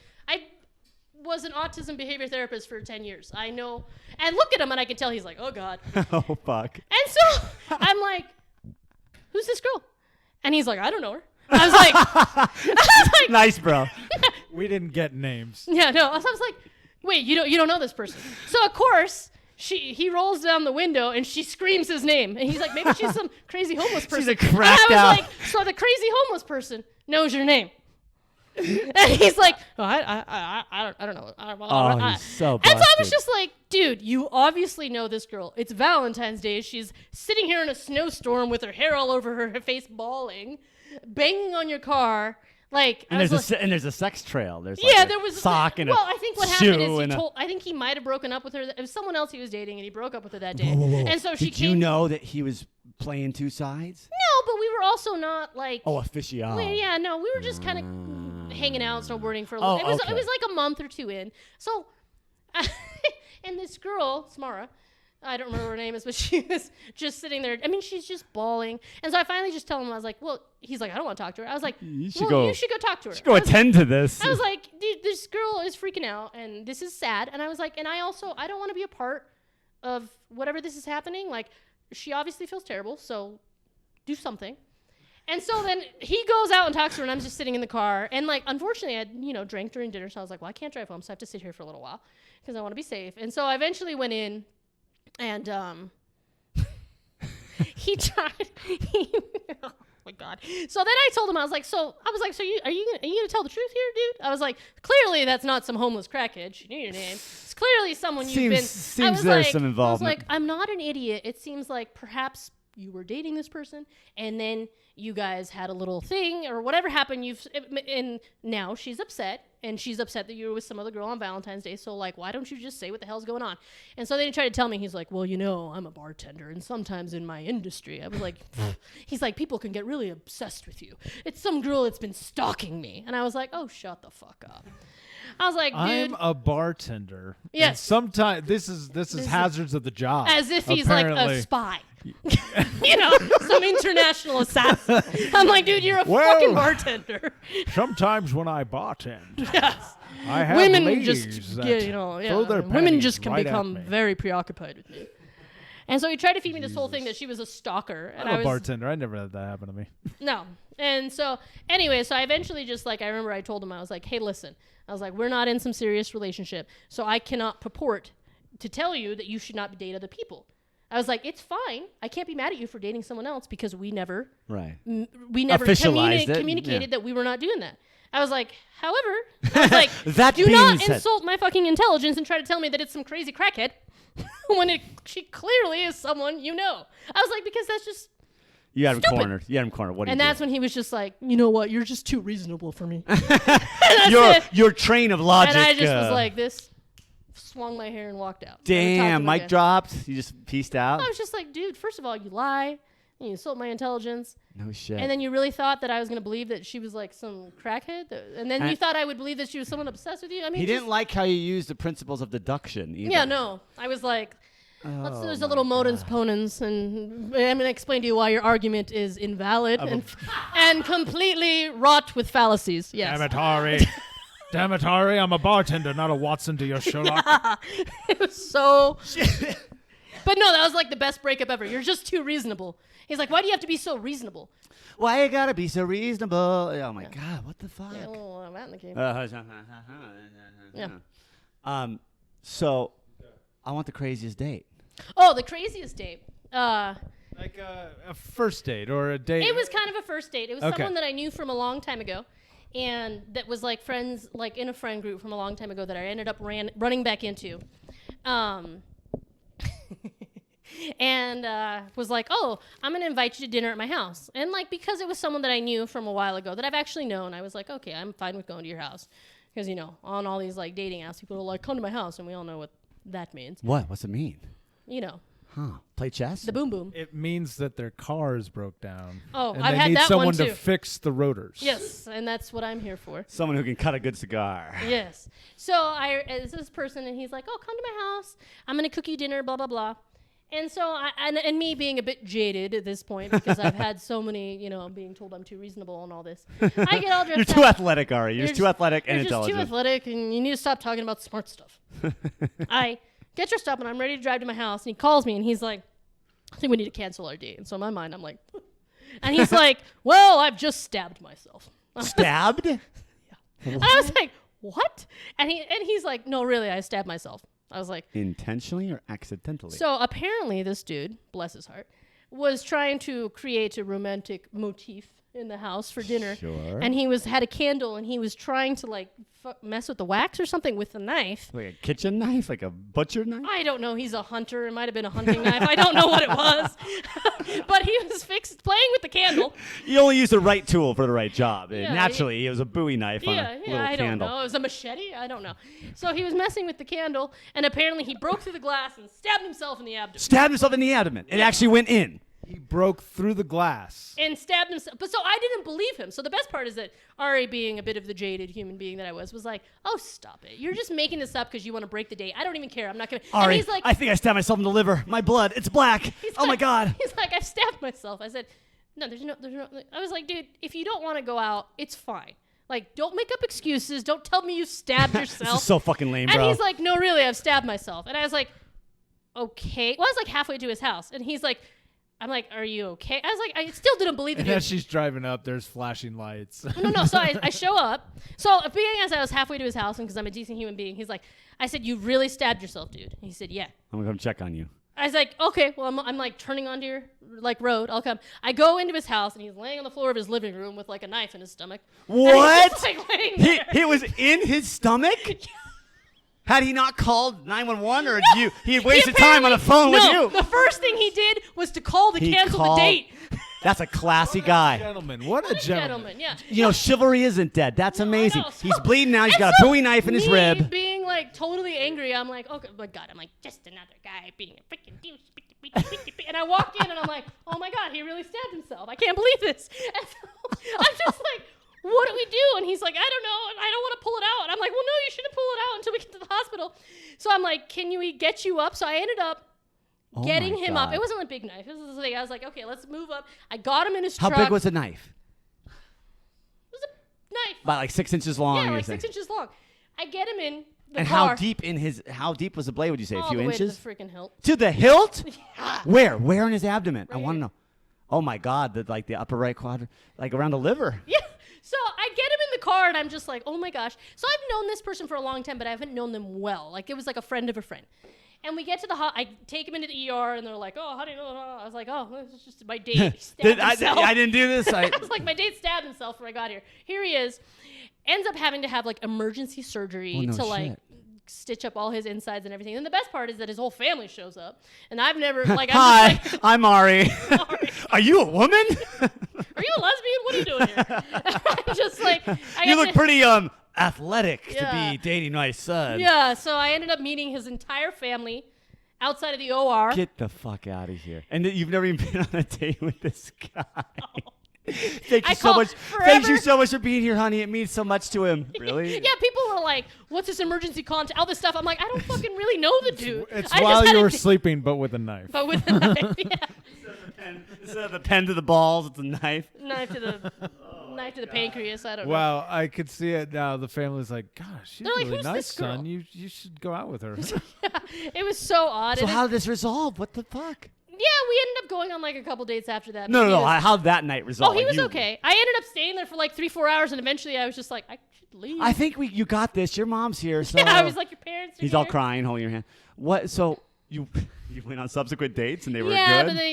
an autism behavior therapist for 10 years. I know, and look at him, and I can tell he's like, oh god. Oh fuck. And so I'm like, who's this girl? And he's like, I don't know her. I was like, nice, bro. We didn't get names. Yeah, no. So I was like, wait, you don't know this person. So of course he rolls down the window and she screams his name, and he's like, maybe she's some crazy homeless person. She's a cracked and I was out. like, so the crazy homeless person knows your name. And he's like, oh, I don't know. He's so And so I was busted. just like, dude, you obviously know this girl. It's Valentine's Day. She's sitting here in a snowstorm with her hair all over her face, bawling, banging on your car. Like, And there's a sex trail. There's yeah, like there was sock and well, a I think what shoe happened is and I think he might have broken up with her. It was someone else he was dating, and he broke up with her that day. Whoa. And so she Did came. you know that he was playing two sides? No, but we were also not like. Oh, aficionado. Yeah, no, we were just kind of hanging out, snowboarding for a little. Oh, It okay. was like a month or two in. So, and this girl, Samara, I don't remember her name is, but she was just sitting there. I mean, she's just bawling. And so I finally just tell him, I was like, well, he's like, I don't want to talk to her. I was like, you should go talk to her. Go attend to this. I was like, dude, this girl is freaking out, and this is sad. And I was like, and I don't want to be a part of whatever this is happening. Like, she obviously feels terrible, so do something. And so then he goes out and talks to her, and I'm just sitting in the car. And, like, unfortunately, I had, drank during dinner, so I was like, well, I can't drive home, so I have to sit here for a little while because I want to be safe. And so I eventually went in, and he tried. Oh my god! So then I told him, I was like, so are you gonna tell the truth here, dude? I was like, clearly that's not some homeless crackhead. She knew your name. It's clearly someone you've been. Seems there's some involvement. I was like, I'm not an idiot. It seems like perhaps you were dating this person, and then you guys had a little thing or whatever happened. And now she's upset. And she's upset that you were with some other girl on Valentine's Day. So, like, why don't you just say what the hell's going on? And so then he tried to tell me, he's like, well, I'm a bartender. And sometimes in my industry, I was like, he's like, people can get really obsessed with you. It's some girl that's been stalking me. And I was like, oh, shut the fuck up. I was like, dude. I'm a bartender. Yes. Sometimes this is hazards of the job. As if he's apparently. like a spy. Some international assassin. I'm like, dude, you're a fucking bartender. Sometimes when I bartend, Yes. I have Women ladies just that get, throw their women panties just can right at become me. very preoccupied with me. And so he tried to feed me this whole thing that she was a stalker. And I'm I a was bartender. I never had that happen to me. No. And so anyway, so I eventually just like, I remember I told him, I was like, hey, listen, I was like, we're not in some serious relationship, so I cannot purport to tell you that you should not date other people. I was like, it's fine. I can't be mad at you for dating someone else because we never Officialized it. communicated that we were not doing that. I was like, however, I was like, That do being not said- insult my fucking intelligence and try to tell me that it's some crazy crackhead when she clearly is someone you know. I was like, because that's just You had him stupid. cornered. You had him cornered. What do you And do? that's when he was just like, you know what? You're just too reasonable for me. Your train of logic. And I just was like this, swung my hair and walked out. damn, mic drop. dropped. You just pieced out. I was just like, dude, first of all, you lie. And you insult my intelligence. No shit. And then you really thought that I was going to believe that she was like some crackhead? And then you thought I would believe that she was someone obsessed with you? I mean, he didn't like how you used the principles of deduction either. Yeah, no. I was like, there's a little modus ponens, and I'm going to explain to you why your argument is invalid and completely wrought with fallacies. Yes. Damn it, Ari, I'm a bartender, not a Watson to your Sherlock. It was so... But no, that was like the best breakup ever. You're just too reasonable. He's like, why do you have to be so reasonable? Why you gotta be so reasonable? Oh my god, what the fuck? Yeah, a little of that in the game. Yeah. So, I want the craziest date. Oh, the craziest date. Like a first date or a date. It was kind of a first date. It was Okay. someone that I knew from a long time ago, and that was like friends, like in a friend group from a long time ago that I ended up running back into. And was like, oh, I'm going to invite you to dinner at my house. And like, because it was someone that I knew from a while ago that I've actually known, I was like, okay, I'm fine with going to your house. Because, on all these, like, dating apps, people are like, come to my house, and we all know what that means. What's it mean? Play chess? The boom boom. It means that their cars broke down. Oh, and I've they had need that someone one, to too. fix the rotors. Yes, and that's what I'm here for. Someone who can cut a good cigar. Yes. So it's this person, and he's like, oh, come to my house. I'm going to cook you dinner, blah, blah, blah. And so, and me being a bit jaded at this point, because I've had so many, being told I'm too reasonable and all this. I get all dressed You're too athletic, Ari. You're just too athletic and you're intelligent. You're just too athletic, and you need to stop talking about smart stuff. I get dressed up, and I'm ready to drive to my house, and he calls me, and he's like, I think we need to cancel our date. And so in my mind, I'm like, and he's like, well, I've just stabbed myself. Stabbed? Yeah. And I was like, what? And he's like, no, really, I stabbed myself. I was like, intentionally or accidentally? So apparently this dude, bless his heart, was trying to create a romantic motif in the house for dinner. Sure. And he had a candle, and he was trying to like mess with the wax or something with the knife. Like a kitchen knife? Like a butcher knife? I don't know. He's a hunter. It might have been a hunting knife. I don't know what it was. But he was playing with the candle. You only used the right tool for the right job. Yeah, naturally, it was a Bowie knife on a little I don't candle. know. It was a machete? I don't know. So he was messing with the candle, and apparently he broke through the glass and stabbed himself in the abdomen. Stabbed himself in the abdomen. It actually went in. He broke through the glass. And stabbed himself. But so I didn't believe him. So the best part is that Ari, being a bit of the jaded human being that I was like, oh, stop it. You're just making this up because you want to break the date. I don't even care. I'm not going to. Ari, and he's like, I think I stabbed myself in the liver. My blood, it's black. Oh my God. He's like, I stabbed myself. I said, no. I was like, dude, if you don't want to go out, it's fine. Like, don't make up excuses. Don't tell me you stabbed yourself. This is so fucking lame, bro. And he's like, no, really, I've stabbed myself. And I was like, okay. Well, I was like halfway to his house. And he's like, I'm like, are you okay? I was like, I still didn't believe the And dude. as she's driving up, there's flashing lights. No. So I show up. So being as I was halfway to his house, and because I'm a decent human being, he's like, I said, you really stabbed yourself, dude. And he said, yeah. I'm going to come check on you. I was like, okay, well, I'm like turning onto your like road. I'll come. I go into his house, and he's laying on the floor of his living room with like a knife in his stomach. What? And he's just, like, laying there. He was in his stomach? Had he not called 911 or he had wasted time on the phone with you? The first thing he did was to call to cancel the date. That's a classy guy. Gentleman, what a gentleman. Yeah. You know, chivalry isn't dead. That's amazing. know. He's bleeding now. He's And got so a Bowie knife in his me rib. being like totally angry, I'm like, okay, my God, I'm like, just another guy being a freaking douche. And I walked in and I'm like, oh my God, he really stabbed himself. I can't believe this. And so I'm just like, what do we do? And he's like, I don't know. I don't want to pull it out. And I'm like, well, no, you shouldn't pull it out until we get to the hospital. So I'm like, can we get you up? So I ended up getting him up. It wasn't a big knife. It was this thing. I was like, okay, let's move up. I got him in his truck. How big was the knife? It was a knife. About like 6 inches long. Yeah, you're like saying. 6 inches long. I get him in the And car. how deep was the blade, would you say? A all few the way inches? to the freaking hilt. To the hilt? Yeah. Where in his abdomen? I Right want to here. know. Oh my God, the upper right quadrant, like around the liver. Yeah. So I get him in the car, and I'm just like, oh my gosh. So I've known this person for a long time, but I haven't known them well. Like, it was like a friend of a friend. And we get to I take him into the ER, and they're like, oh, how do you know? I was like, oh, this is just my date. He stabbed himself. I didn't do this. I was like, my date stabbed himself when I got here. Here he is. Ends up having to have like emergency surgery to like stitch up all his insides and everything. And the best part is that his whole family shows up. And I've never like Hi, I'm just like, I'm Ari. Ari. Are you a woman? Are you a lesbian? What are you doing here? I'm just like You look pretty athletic to Yeah. be dating my son. Yeah, so I ended up meeting his entire family outside of the OR. Get the fuck out of here. And you've never even been on a date with this guy. Thank you so much. Thank you so much for being here, honey. It means so much to him. Really? Yeah, people were like, what's this emergency contact? All this stuff. I'm like, I don't fucking really know the dude. It's I while just had you a were d- sleeping, but with a knife. But with a knife, yeah. Instead of the pen to the balls, it's a knife. Knife to the pancreas. I don't know. Wow, I could see it now. The family's like, gosh, she's They're like, really "Who's nice, this girl?" son. You should go out with her. It was so odd. So And how did this resolve? What the fuck? yeah, we ended up going on like a couple dates after that. No, but he no, no. was- How'd that night resolve? Oh, he was You- okay. I ended up staying there for like 3-4 hours, and eventually I was just like, I should leave. I think you got this. Your mom's here, so yeah, I was like, your parents are he's here. all crying, holding your hand. What? So you went on subsequent dates and they were Yeah, good. but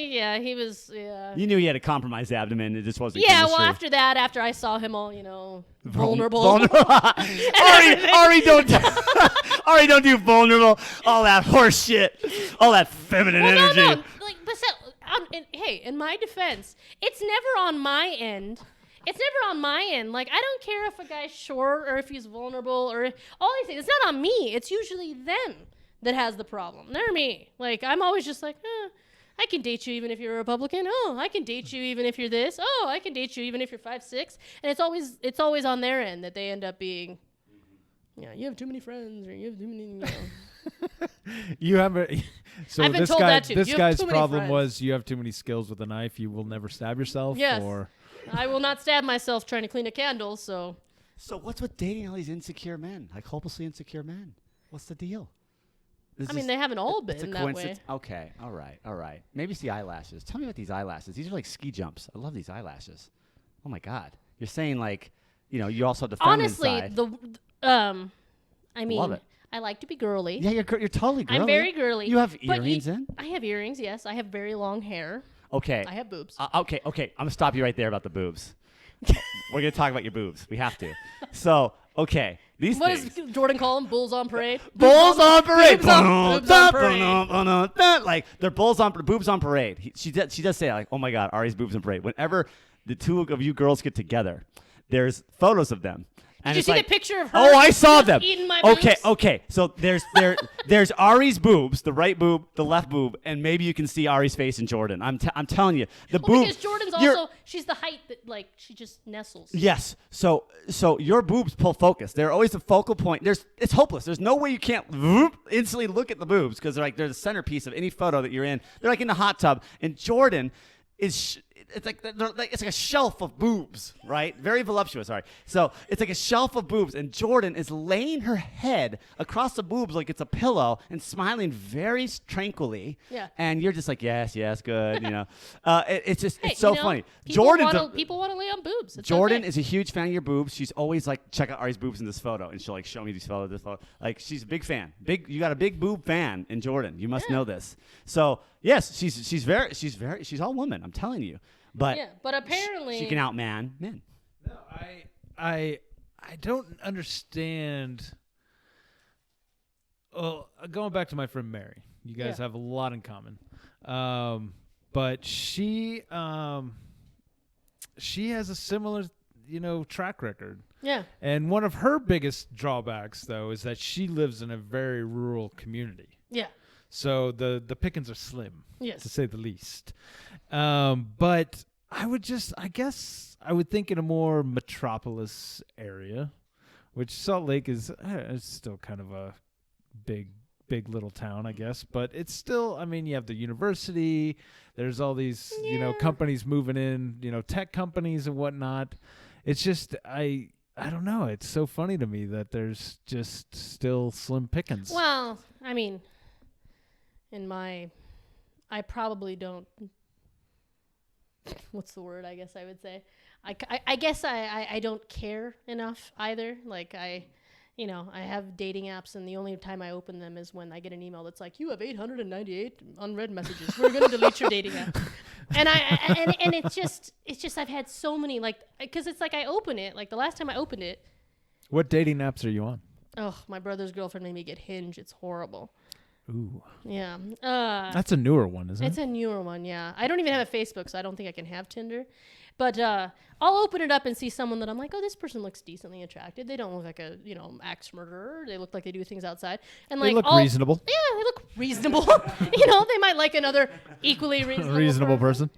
he was. Yeah. You knew he had a compromised abdomen. It just wasn't. Yeah, chemistry. well, after that, after I saw him all, vulnerable. Ari, don't Ari, don't do vulnerable. All that horse shit. All that feminine energy. No. Like, but hey, in my defense, it's never on my end. It's never on my end. Like, I don't care if a guy's short or if he's vulnerable or all these things. It's not on me. It's usually them that has the problem. They're me. Like, I'm always just like, I can date you even if you're a Republican. Oh, I can date you even if you're this. Oh, I can date you even if you're 5'6". And it's always on their end that they end up being, you have too many friends or you have too many, You have a so I've been this told guy that too. this You have guy's too many problem friends. was you have too many skills with a knife. You will never stab yourself. Yes. Or I will not stab myself trying to clean a candle, so. So what's with dating all these insecure men, like hopelessly insecure men? What's the deal? I mean, they haven't all It's a been that coincidence. way. Okay, all right. Maybe it's the eyelashes. Tell me about these eyelashes. These are like ski jumps. I love these eyelashes. Oh my God. You're saying like, you also have the feminine Honestly, side. I mean, Love it. I like to be girly. Yeah, you're totally girly. I'm very girly. You have but earrings in? I have earrings, yes. I have very long hair. Okay. I have boobs. Okay. I'm gonna stop you right there about the boobs. We're gonna talk about your boobs. We have to. So, okay, these What things. does Jordan call them? Bulls on parade? Bulls on parade. Boobs on parade. Like they're boobs on parade. She does say like, oh my God, Ari's boobs on parade. Whenever the two of you girls get together, there's photos of them. And Did you it's see like, the picture of her? Oh, I saw just them. Eating my Okay, boobs? okay. So there's Ari's boobs, the right boob, the left boob, and maybe you can see Ari's face in Jordan. I'm telling you, the Well, boob. because Jordan's you're- also, she's the height that, like, she just nestles. Yes. So your boobs pull focus. They're always the focal point. It's hopeless. There's no way you can't instantly look at the boobs because they're the centerpiece of any photo that you're in. They're like in the hot tub. And Jordan is it's like a shelf of boobs, right? Very voluptuous. Sorry. So it's like a shelf of boobs, and Jordan is laying her head across the boobs like it's a pillow and smiling very tranquilly. Yeah. And you're just like, yes, good. It's just Hey, it's so you know, funny. People want to lay on boobs. It's Jordan okay. is a huge fan of your boobs. She's always like, check out Ari's boobs in this photo, and she'll like show me these photos. This photo, like she's a big fan. You got a big boob fan in Jordan. You must know this. So yes, she's all woman. I'm telling you, but but apparently she can outman men. no, I don't understand. Well, going back to my friend Mary, you guys have a lot in common, but she has a similar track record. Yeah. And one of her biggest drawbacks, though, is that she lives in a very rural community. Yeah. So the pickings are slim, Yes. to say the least. But I guess I would think in a more metropolis area, which Salt Lake is it's still kind of a big little town, I guess. But it's still, I mean, you have the university. There's all these, companies moving in, tech companies and whatnot. It's just, I don't know. It's so funny to me that there's just still slim pickings. Well, I mean, I probably don't. What's the word? I guess I would say, I guess I don't care enough either. Like I have dating apps, and the only time I open them is when I get an email that's like, you have 898 unread messages. We're gonna delete your dating app. And and it's just I've had so many, like, because it's like I open it, like the last time I opened it. What dating apps are you on? Oh, my brother's girlfriend made me get Hinge. It's horrible. Ooh. Yeah. That's a newer one, isn't It's it? a newer one, yeah. I don't even have a Facebook, so I don't think I can have Tinder. But I'll open it up and see someone that I'm like, oh, this person looks decently attractive. They don't look like a, axe murderer. They look like they do things outside. And They like look reasonable. Yeah, they look reasonable. They might like another equally reasonable person.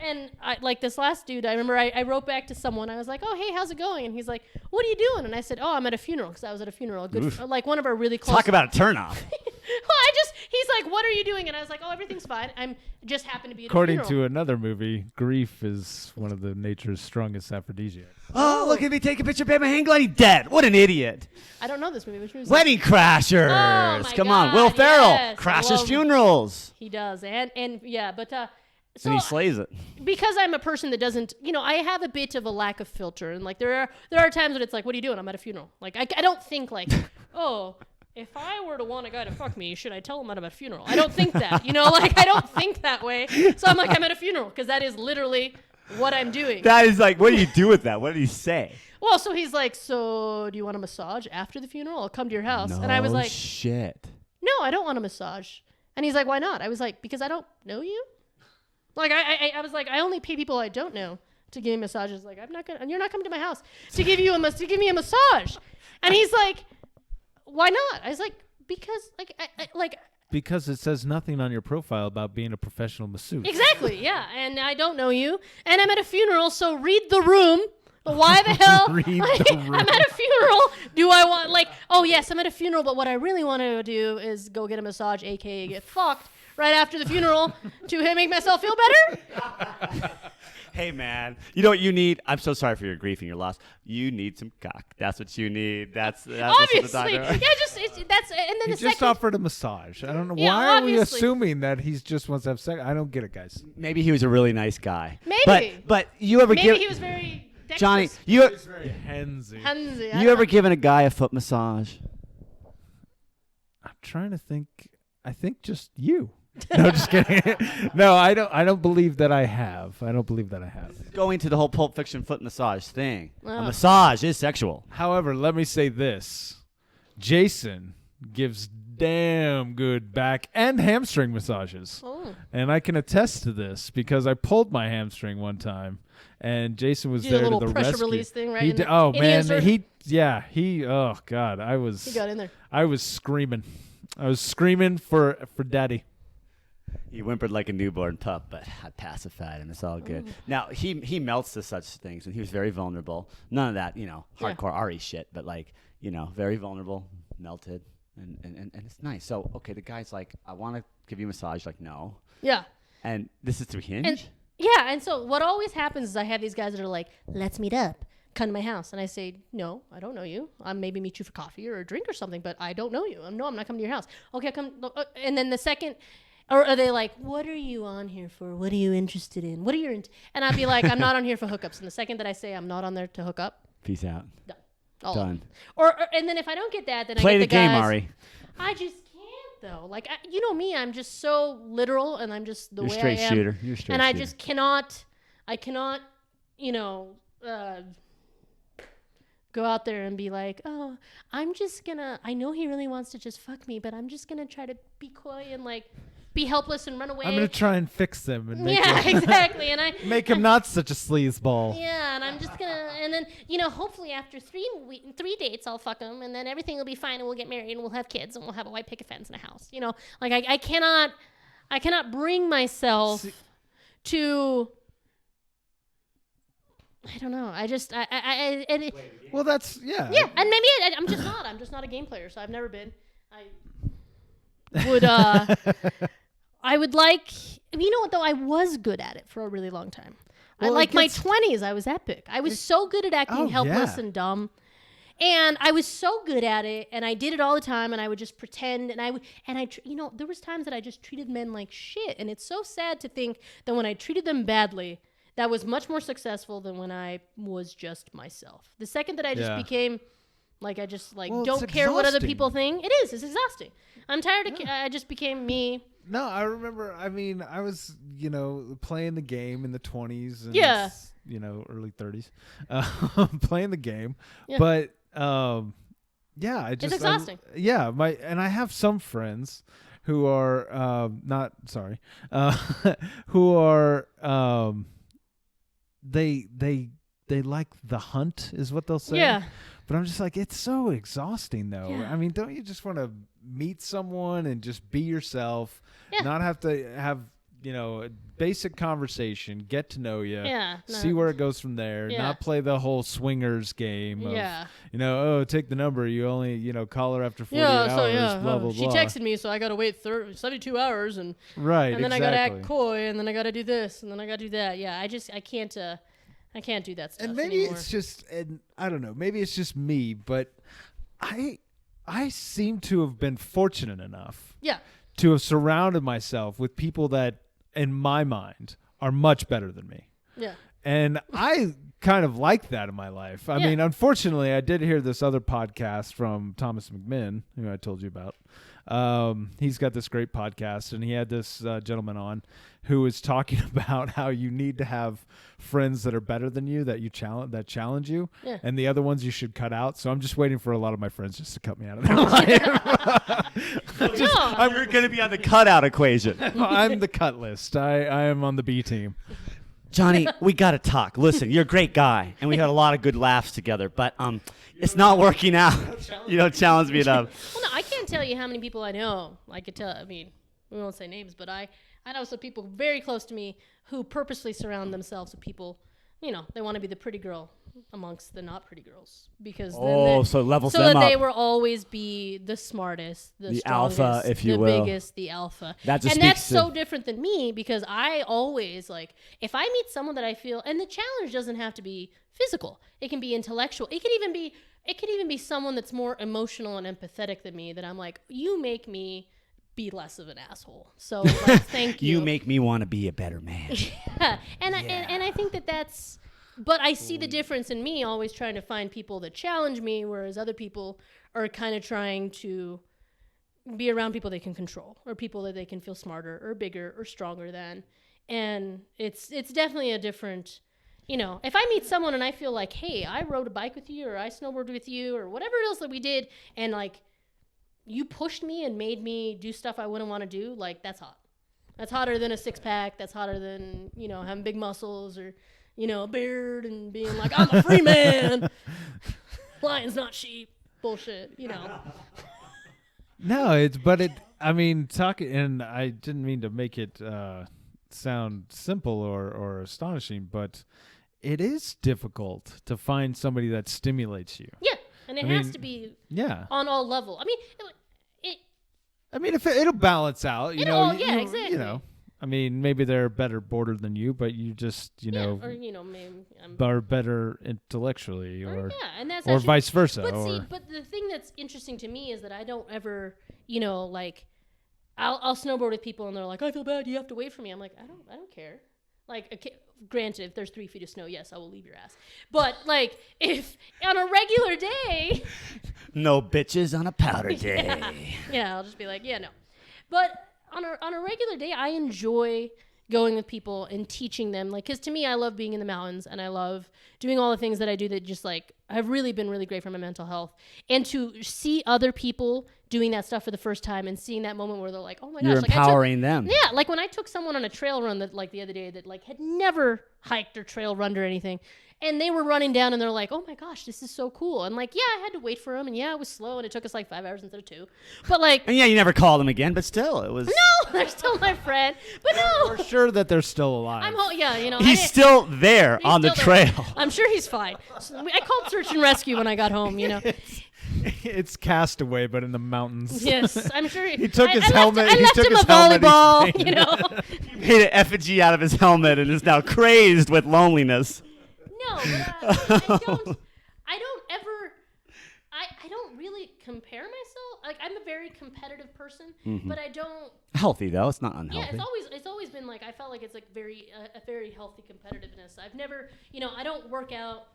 And like this last dude, I remember I wrote back to someone. I was like, oh, hey, how's it going? And he's like, what are you doing? And I said, oh, I'm at a funeral, because I was at a funeral. Like one of our really close. Talk about a turnoff. He's like, what are you doing? And I was like, oh, everything's fine. I'm just happen to be at According a funeral. to another movie, grief is one of the nature's strongest aphrodisiacs. Oh, look at me take a picture of my hang gliding dead. What an idiot. I don't know this movie. Which movie is Wedding Crashers. Oh, my Come on, God, Will Ferrell. yes. Crashes Love- funerals. He does. And yeah, but so And he slays it. because I'm a person that doesn't, I have a bit of a lack of filter, and like there are times when it's like, what are you doing? I'm at a funeral. Like I don't think like, oh, if I were to want a guy to fuck me, should I tell him that I'm at a funeral? I don't think that, like I don't think that way. So I'm like, I'm at a funeral, because that is literally what I'm doing. That is like, what do you do with that? What did he say? Well, so he's like, so do you want a massage after the funeral? I'll come to your house. And I was like, shit. no, I don't want a massage. And he's like, why not? I was like, because I don't know you. Like I was like, I only pay people I don't know to give me massages. Like, you're not coming to my house to give me a massage. And he's like, why not? I was like, because Because it says nothing on your profile about being a professional masseuse. Exactly, yeah. And I don't know you. And I'm at a funeral, so read the room. But why the hell? Read the room. I'm at a funeral. Do I want, oh, yes, I'm at a funeral, but what I really want to do is go get a massage, a.k.a. get fucked right after the funeral to make myself feel better? Hey, man, you know what you need? I'm so sorry for your grief and your loss. You need some cock. That's what you need. That's Obviously. what the Yeah, doctor. that's, and then He the just second. offered a massage. I don't know. Yeah, Why are we obviously. assuming that he's just wants to have sex? I don't get it, guys. Maybe he was a really nice guy. Maybe. But you ever Maybe give he was very dexterous. Johnny? Very handsy. Handsy. You ever given a guy a foot massage? I'm trying to think. I think just you. No, just kidding. No, I don't believe that I have. I don't believe that I have. Going to the whole Pulp Fiction foot massage thing. A Oh. massage is sexual. However, let me say this. Jason gives damn good back and hamstring massages. Oh. And I can attest to this because I pulled my hamstring one time and Jason was You did a there little to the pressure rescue. release thing, right? He in did, the- oh in the man, insert? oh god, He got in there. I was screaming. I was screaming for daddy. He whimpered like a newborn pup, but I pacified him. It's all good. Now, he melts to such things, and he was very vulnerable. None of that, Yeah. hardcore Ari shit, but very vulnerable, melted, and it's nice. So, okay, the guy's like, I want to give you a massage. Like, no. Yeah. And this is through Hinge? And yeah, and so what always happens is I have these guys that are like, let's meet up. Come to my house. And I say, no, I don't know you. I'll maybe meet you for coffee or a drink or something, but I don't know you. No, I'm not coming to your house. Okay, come. And then the second, or are they like, what are you on here for? What are you interested in? What are you into? And I'd be like, I'm not on here for hookups. And the second that I say I'm not on there to hook up, Peace out. done. All of Done. them. Or and then if I don't get that, then Play I the get the game, guys, Ari. I just can't though. Like you know me, I'm just so literal, and I'm just the You're way a straight I am. shooter. You're a straight And I shooter. just cannot, go out there and be like, oh, I'm just gonna, I know he really wants to just fuck me, but I'm just gonna try to be coy and like be helpless and run away. I'm gonna try and fix them and make yeah, him, exactly. And I make him not such a sleazeball. yeah, and I'm just gonna, and then hopefully after three dates, I'll fuck him, and then everything will be fine, and we'll get married, and we'll have kids, and we'll have a white picket fence and a house. Like I cannot bring myself to. I don't know. Well, that's yeah. Yeah, and maybe I'm just not. I'm just not a game player, so I've never been. I would like. You know what though? I was good at it for a really long time. Well, my 20s, I was epic. I was so good at acting Oh, helpless yeah. and dumb, and I was so good at it, and I did it all the time, and I would just pretend, there was times that I just treated men like shit, and it's so sad to think that when I treated them badly, that was much more successful than when I was just myself. The second that I just Yeah. became, like, I just, like, Well, it's don't care what other exhausting. people think. It's exhausting. I'm tired of, I just became me. No, I remember. I mean, I was, playing the game in the 20s and Yeah. early 30s, playing the game. Yeah. But yeah, I just exhausting. and I have some friends who are who are they like the hunt is what they'll say. Yeah. But I'm just like, it's so exhausting though. Yeah. I mean, don't you just want to meet someone and just be yourself, Yeah. not have to have, a basic conversation, get to know you, Yeah. see where it goes from there, Yeah. not play the whole swingers game of, Yeah. take the number, you only, call her after 48 Yeah, hours, so blah, blah, she blah. texted me, so I gotta wait 72 hours, and Right, then exactly. I gotta act coy, and then I gotta do this, and then I gotta do that. Yeah, I can't do that stuff And maybe anymore. it's just, and I don't know, maybe it's just me, but I seem to have been fortunate enough Yeah. to have surrounded myself with people that, in my mind, are much better than me. Yeah. And I kind of like that in my life. I Yeah. mean, unfortunately, I did hear this other podcast from Thomas McMinn, who I told you about. He's got this great podcast, and he had this gentleman on who was talking about how you need to have friends that are better than you, that challenge you, Yeah. and the other ones you should cut out. So I'm just waiting for a lot of my friends just to cut me out of their life. You're going to be on the cutout equation. I'm the cut list. I am on the B team. Johnny, we got to talk. Listen, you're a great guy, and we had a lot of good laughs together, but it's not working out. You don't challenge me enough. Well, no, I can't tell you how many people I know. I could tell. I mean, we won't say names, but I know some people very close to me who purposely surround themselves with people. They want to be the pretty girl amongst the not pretty girls because so levels so them that up. they will always be the smartest, the strongest, alpha, if you the will. biggest, the alpha. That just and that's speaks to- so different than me because I always if I meet someone that I feel, and the challenge doesn't have to be physical. It can be intellectual. It could even be someone that's more emotional and empathetic than me that I'm like, you make me be less of an asshole. So thank you. You make me want to be a better man. Yeah. And I think that's, but I see the difference in me always trying to find people that challenge me, whereas other people are kind of trying to be around people they can control or people that they can feel smarter or bigger or stronger than. And it's definitely a different, if I meet someone and I feel like, hey, I rode a bike with you or I snowboarded with you or whatever else that we did, and you pushed me and made me do stuff I wouldn't want to do, that's hot. That's hotter than a six-pack. That's hotter than, having big muscles or, a beard and being like, I'm a free man. Lion's not sheep. Bullshit, No, talking, and I didn't mean to make it sound simple or astonishing, but it is difficult to find somebody that stimulates you. Yeah, and it has to be on all level. If it'll balance out, exactly. Maybe they're a better boarder than you, but you just, maybe are better intellectually, or and that's or vice versa. But the thing that's interesting to me is that I don't ever, I'll snowboard with people and they're like, I feel bad, you have to wait for me. I'm like, I don't care. Granted, if there's 3 feet of snow, yes, I will leave your ass. But if on a regular day, no bitches on a powder day. Yeah, I'll just be like, yeah, no. But on a regular day, I enjoy going with people and teaching them, because to me, I love being in the mountains and I love doing all the things that I do that just have really been really great for my mental health. And to see other people doing that stuff for the first time and seeing that moment where they're like, oh my gosh. You're empowering them. Yeah, when I took someone on a trail run that the other day that had never hiked or trail run or anything, and they were running down and they're like, oh my gosh, this is so cool. And yeah, I had to wait for them, and yeah, it was slow and it took us 5 hours instead of 2. But and yeah, you never called them again, but still it was. No, they're still my friend. But no. We're sure that they're still alive. He's still there on the trail. I'm sure he's fine. I called search and rescue when I got home, It's Castaway, but in the mountains. Yes, I'm sure. He took his helmet. I left him a volleyball, He made an effigy out of his helmet and is now crazed with loneliness. No, but I don't really compare myself. I'm a very competitive person, but I don't. Healthy though, it's not unhealthy. Yeah, it's always been I felt like it's a very healthy competitiveness. I've never, I don't work out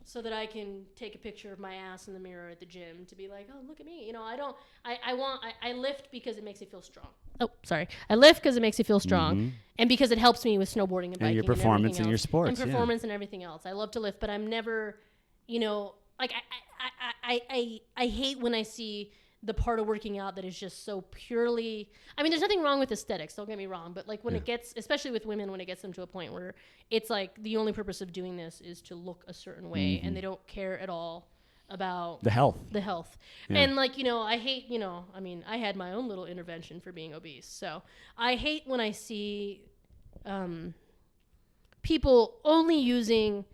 so that I can take a picture of my ass in the mirror at the gym to be like, oh, look at me. I lift because it makes me feel strong. Oh, sorry. I lift because it makes me feel strong and because it helps me with snowboarding and biking and your performance and in your sports. And performance and everything else. I love to lift, but I'm never, I hate when I see the part of working out that is just so purely, there's nothing wrong with aesthetics, don't get me wrong, but when it gets, especially with women, when it gets them to a point where it's the only purpose of doing this is to look a certain way and they don't care at all about the health. Yeah. And I hate, I had my own little intervention for being obese. So I hate when I see people only using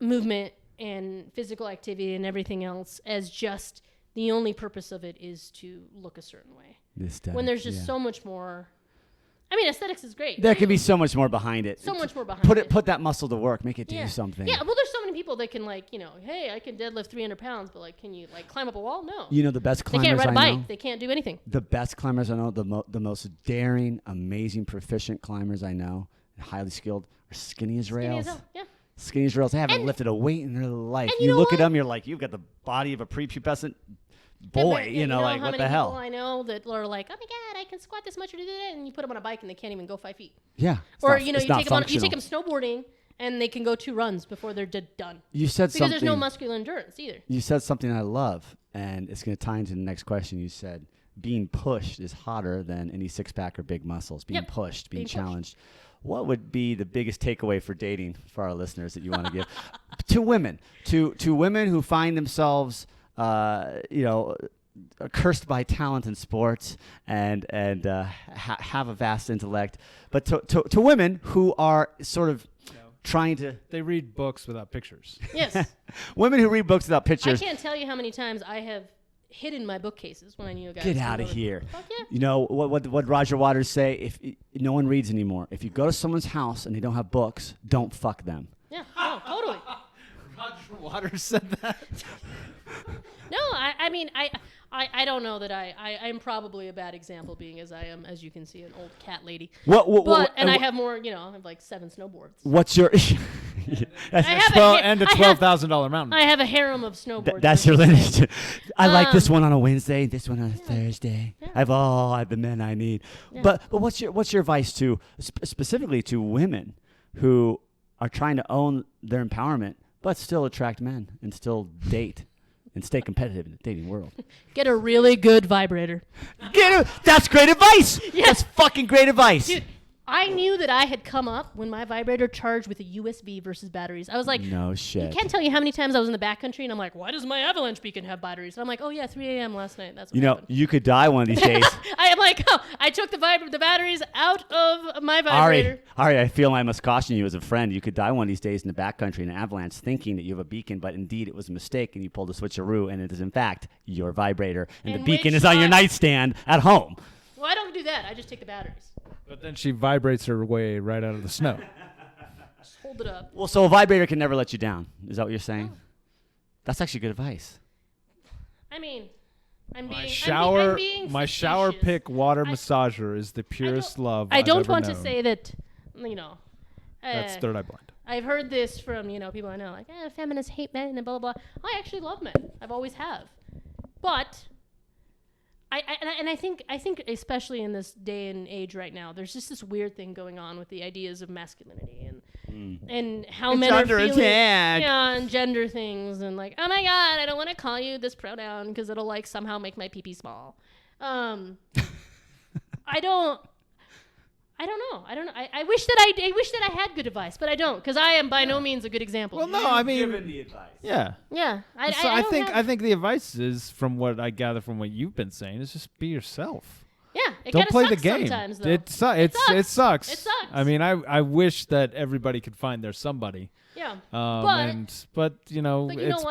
movement and physical activity and everything else as just the only purpose of it is to look a certain way. When there's just so much more. Aesthetics is great. There could be so much more behind it. So much more behind it. Put that muscle to work. Make it do something. Yeah, well, there's so many people that can hey, I can deadlift 300 pounds, but can you climb up a wall? No. The best climbers they can't ride a bike. know, they can't do anything. The best climbers I know, the most daring, amazing, proficient climbers I know, highly skilled, are skinny as rails. Skinny as hell, yeah. Skinny as rails. They haven't lifted a weight in their life. And you look know at them, you're like, you've got the body of a prepubescent boy. What the hell? I know that are like, oh my God, I can squat this much or do that, and you put them on a bike and they can't even go 5 feet. Yeah. Or you take them snowboarding and they can go 2 runs before they're done. You said because something. There's no muscular endurance either. You said something I love, and it's going to tie into the next question. You said being pushed is hotter than any 6-pack or big muscles. Being pushed, being challenged. what would be the biggest takeaway for dating for our listeners that you want to give to women, to women who find themselves, cursed by talent in sports and have a vast intellect, but to women who are sort of trying to. They read books without pictures. Yes. Women who read books without pictures. I can't tell you how many times I have hidden my bookcases when I knew a guy. Get out of here. Fuck yeah. You know what Roger Waters say? If no one reads anymore, if you go to someone's house and they don't have books, don't fuck them. Yeah. No, totally. Roger Waters said that. No, I mean, I don't know that I'm probably a bad example, being as I am, as you can see, an old cat lady. I have more, I have like 7 snowboards. What's your? And a $12,000 mountain. I have a harem of snowboards. That's your lineage. I like this one on a Wednesday, this one on a Thursday. Yeah. I have all the men I need. Yeah. But what's your advice to specifically to women who are trying to own their empowerment but still attract men and still date? And stay competitive in the dating world. Get a really good vibrator. That's great advice. Yeah. That's fucking great advice. Dude, I knew that I had come up when my vibrator charged with a USB versus batteries. I was like, no shit. I can't tell you how many times I was in the backcountry and I'm like, why does my avalanche beacon have batteries? And I'm like, oh yeah, 3 a.m. last night. That's what happened. You could die one of these days. I am like, I took the batteries out of my vibrator. Ari, I feel I must caution you as a friend. You could die one of these days in the backcountry in an avalanche thinking that you have a beacon, but indeed it was a mistake and you pulled a switcheroo and it is in fact your vibrator. And the beacon is on your nightstand at home. Well, I don't do that. I just take the batteries. But then she vibrates her way right out of the snow. Just hold it up. Well, so a vibrator can never let you down. Is that what you're saying? Oh. That's actually good advice. I mean, I'm my being shower facetious. pick water massager is the purest love I've don't ever want to known. say that, That's Third Eye Blind. I've heard this from, people I know, like, feminists hate men and blah, blah, blah. I actually love men. I've always have. But I think especially in this day and age right now, there's just this weird thing going on with the ideas of masculinity and how men are feeling, and gender things, and like, oh my god, I don't want to call you this pronoun because it'll like somehow make my pee-pee small. I don't know. I wish that I had good advice, but I don't, because I am by no means a good example. Well, no, I mean, given the advice. Yeah. Yeah. I think the advice is, from what I gather from what you've been saying, is just be yourself. Yeah. It Don't play the sucks game. Sometimes, though. It sucks. It sucks. I mean, I wish that everybody could find their somebody. Yeah. But it's what,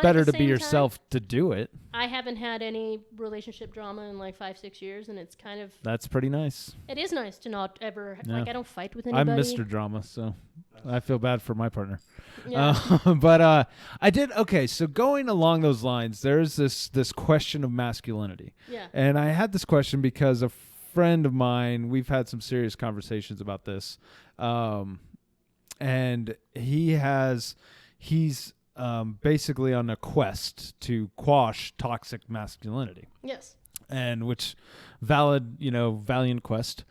better at the to be same yourself to do it. I haven't had any relationship drama in like 5-6 years, and it's kind of. That's pretty nice. It is nice to not ever I don't fight with I'm anybody. Mr. Drama, so I feel bad for my partner. Yeah. But I did okay. So going along those lines, there's this question of masculinity. Yeah. And I had this question because a friend of mine, we've had some serious conversations about this, and he's basically on a quest to quash toxic masculinity. Yes. And which valiant quest.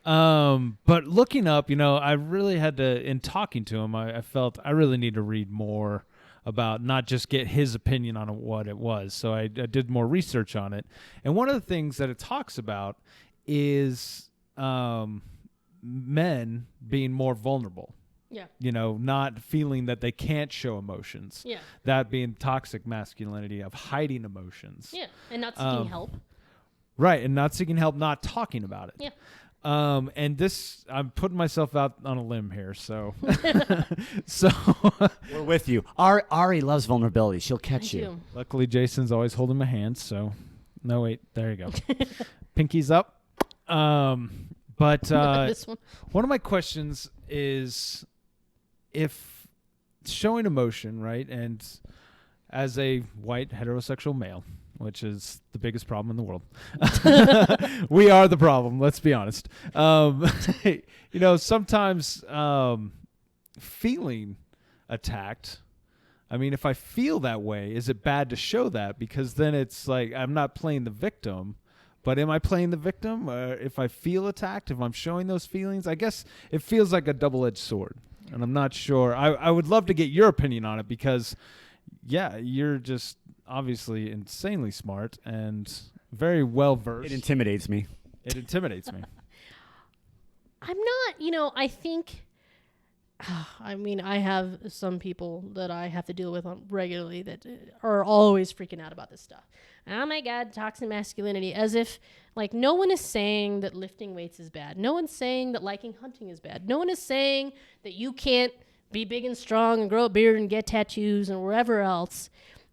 But looking up, I really had to, in talking to him, I felt I really need to read more about, not just get his opinion on what it was. So I did more research on it. And one of the things that it talks about is men being more vulnerable. Yeah. Not feeling that they can't show emotions. Yeah. That being toxic masculinity of hiding emotions. Yeah. And not seeking help. Right. And not seeking help, not talking about it. Yeah. And this, I'm putting myself out on a limb here. So, we're with you. Ari loves vulnerability. She'll catch you. Do. Luckily, Jason's always holding my hand. So, no, wait, there you go. Pinky's up. But this one of my questions is, if showing emotion, right, and as a white heterosexual male, which is the biggest problem in the world, we are the problem. Let's be honest. Sometimes feeling attacked. I mean, if I feel that way, is it bad to show that? Because then it's like I'm not playing the victim. But am I playing the victim? If I feel attacked, if I'm showing those feelings, I guess it feels like a double-edged sword. And I'm not sure. I would love to get your opinion on it because, yeah, you're just obviously insanely smart and very well-versed. It intimidates me. It intimidates me. I'm not, I think I mean, I have some people that I have to deal with on regularly that are always freaking out about this stuff. Oh my God, toxic masculinity. As if, like, no one is saying that lifting weights is bad. No one's saying that liking hunting is bad. No one is saying that you can't be big and strong and grow a beard and get tattoos and wherever else.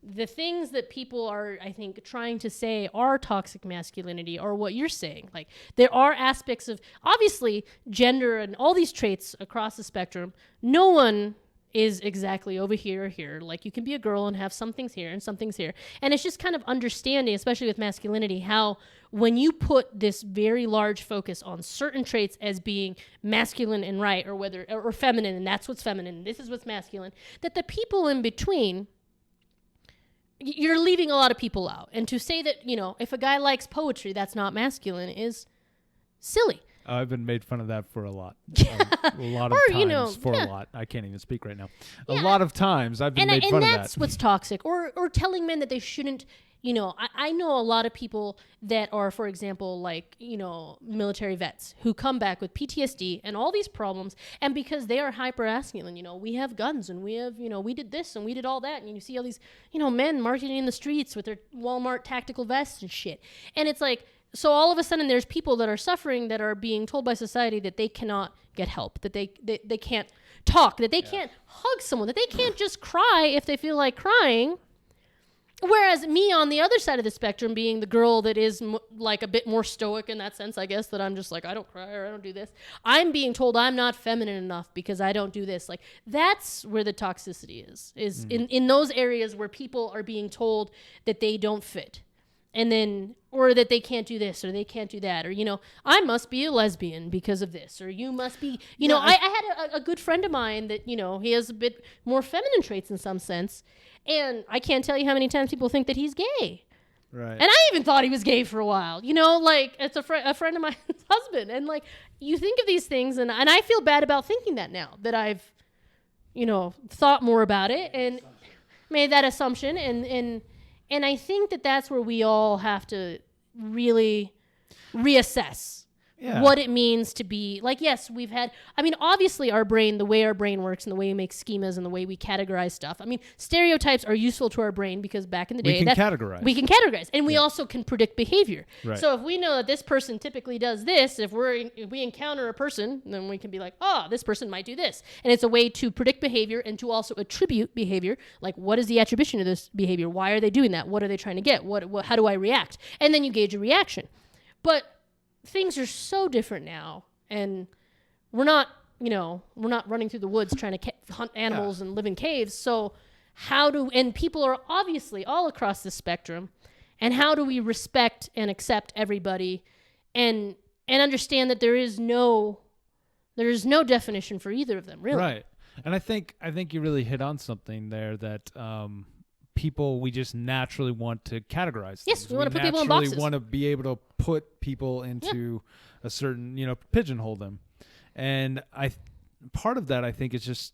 The things that people are, I think, trying to say are toxic masculinity or what you're saying. Like, there are aspects of, obviously, gender and all these traits across the spectrum. No one is exactly over here or here. Like, you can be a girl and have some things here and some things here. And it's just kind of understanding, especially with masculinity, how when you put this very large focus on certain traits as being masculine and right, or feminine, and that's what's feminine, and this is what's masculine, that the people in between, you're leaving a lot of people out. And to say that, if a guy likes poetry, that's not masculine is silly. I've been made fun of that for a lot. A lot of times for a lot. I can't even speak right now. A lot of times I've been made fun of that. And that's what's toxic. Or telling men that they shouldn't, I know a lot of people that are, for example, like, military vets who come back with PTSD and all these problems. And because they are hyper masculine, we have guns and we have, we did this and we did all that. And you see all these, men marching in the streets with their Walmart tactical vests and shit. And it's like, so all of a sudden there's people that are suffering that are being told by society that they cannot get help, that they can't talk, that they can't hug someone, that they can't just cry if they feel like crying. Whereas me on the other side of the spectrum, being the girl that is like a bit more stoic in that sense, I guess, that I'm just like, I don't cry or I don't do this. I'm being told I'm not feminine enough because I don't do this. Like, that's where the toxicity is in those areas where people are being told that they don't fit. And then, or that they can't do this or they can't do that. Or, I must be a lesbian because of this. Or you must be, I had a good friend of mine that, he has a bit more feminine traits in some sense. And I can't tell you how many times people think that he's gay. Right. And I even thought he was gay for a while. Like, it's a friend of mine's husband. And, like, you think of these things, and I feel bad about thinking that now, that I've, thought more about it and made that assumption. And I think that that's where we all have to really reassess what it means to be, like, yes, obviously our brain, the way our brain works and the way we make schemas and the way we categorize stuff. Stereotypes are useful to our brain because back in the day, we can categorize. And we also can predict behavior. Right. So if we know that this person typically does this, if we encounter a person, then we can be like, oh, this person might do this. And it's a way to predict behavior and to also attribute behavior. Like, what is the attribution of this behavior? Why are they doing that? What are they trying to get? How do I react? And then you gauge a reaction. But things are so different now, and we're not running through the woods trying to hunt animals and live in caves. So and people are obviously all across the spectrum, and how do we respect and accept everybody and understand that there is no definition for either of them, really. Right. And I think you really hit on something there that people, we just naturally want to categorize things. Yes, we want to put people in boxes. We want to be able to put people into a certain, pigeonhole them. And part of that, I think, is just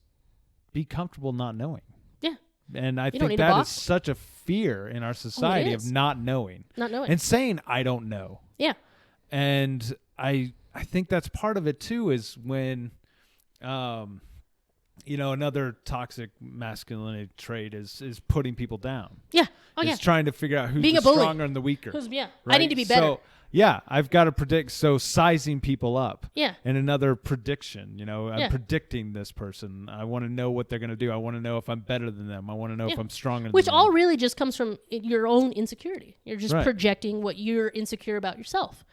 be comfortable not knowing. Yeah. And I think that is such a fear in our society of not knowing. Not knowing. And saying, I don't know. Yeah. And I think that's part of it, too, is when... another toxic masculinity trait is putting people down. Yeah. Oh, yeah. It's trying to figure out who's the stronger and the weaker. Right? I need to be better. So, I've got to predict. So sizing people up. Yeah. And another prediction, I'm predicting this person. I want to know what they're going to do. I want to know if I'm better than them. I want to know if I'm stronger than them. Which all really just comes from your own insecurity. You're just projecting what you're insecure about yourself.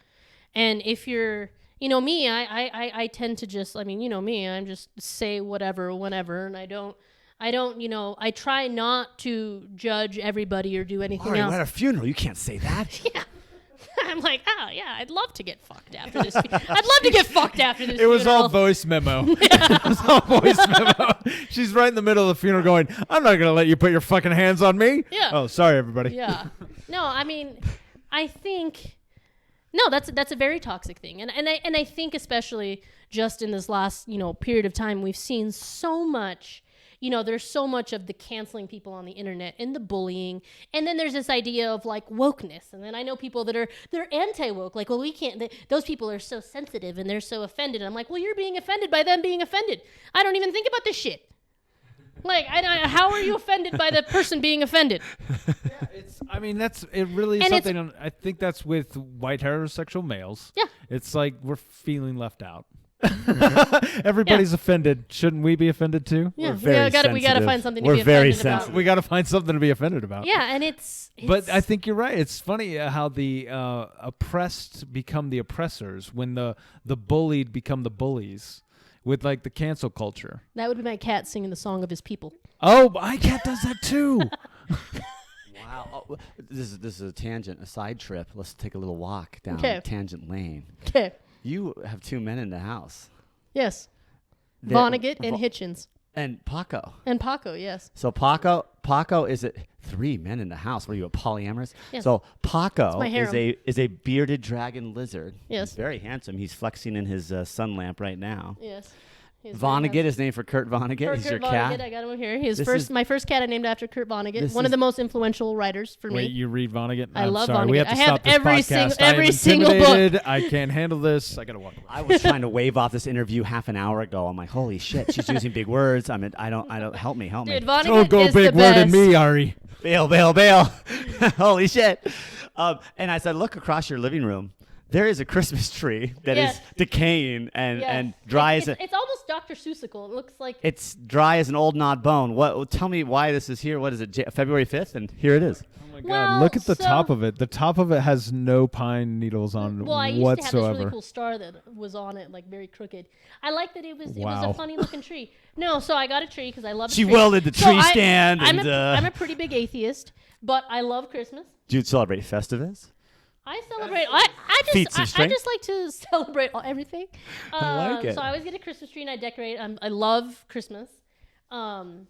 And if you're... me, I tend to just, me, I'm just say whatever, whenever, and I try not to judge everybody or do anything else. We're at a funeral, you can't say that. Yeah. I'm like, oh, yeah, I'd love to get fucked after this. I'd love to get fucked after this. It was all voice memo. It was all voice memo. She's right in the middle of the funeral going, I'm not going to let you put your fucking hands on me. Yeah. Oh, sorry, everybody. Yeah. No, I think... No, that's a very toxic thing, and I think especially just in this last period of time, we've seen so much. there's so much of the canceling people on the internet and the bullying. And then there's this idea of like wokeness. And then I know people that they're anti-woke. Like, well, we can't, those people are so sensitive and they're so offended. I'm like, well, you're being offended by them being offended. I don't even think about this shit. Like, how are you offended by the person being offended? It really is something. I think that's with white heterosexual males. Yeah. It's like we're feeling left out. Everybody's offended. Shouldn't we be offended too? Yeah, we gotta find something to We're be very offended about. sensitive. We got to find something to be offended about. Yeah, and it's But I think you're right. It's funny how the oppressed become the oppressors when the bullied become the bullies with like the cancel culture. that would be my cat singing the song of his people. Oh, my cat does that too. Wow. Oh, this is a tangent, a side trip. Let's take a little walk down Okay. Tangent Lane. Okay. You have 2 men in the house. Yes. They're- Vonnegut and Hitchens. And Paco. And Paco, yes. So Paco is it 3 men in the house? What are you, a polyamorous? Yes. So Paco my harem. is a bearded dragon lizard. Yes. He's very handsome. He's flexing in his sun lamp right now. Yes. He's Vonnegut is named for Kurt Vonnegut. He's your Kurt cat. Vonnegut, I got him here. He's This first is- my first cat I named after Kurt Vonnegut. This One of is- the most influential writers for Wait, me. you read Vonnegut? I I'm love sorry. We Vonnegut. have to I have stop this every podcast. every I am single book. intimidated. I can't handle this. I got to walk away. I was trying to wave off this interview half an hour ago. I'm like, holy shit, she's using big words. I don't. Help me. Dude, Vonnegut Don't go is big the word best. in me, Ari. Bail. Holy shit. And I said, look across your living room. There is a Christmas tree that Yes. is decaying and Yes. dry it's, as a, it's almost Dr. Seussical. It looks like it's dry as an old gnawed bone. What? Tell me why this is here. What is it? February 5th, and here it is. Oh my God! Well, Look at the so- top of it. The top of it has no pine needles on well, I used whatsoever. to have this really cool star that was on it, like very crooked. I like that it was Wow. a funny looking tree. No, so I got a tree because I love She trees. welded the So tree stand I'm and, I'm a pretty big atheist, but I love Christmas. Do you celebrate Festivus? I celebrate. I Feats of I strength? just like to celebrate everything. I like it. So I always get a Christmas tree and I decorate. I love Christmas. And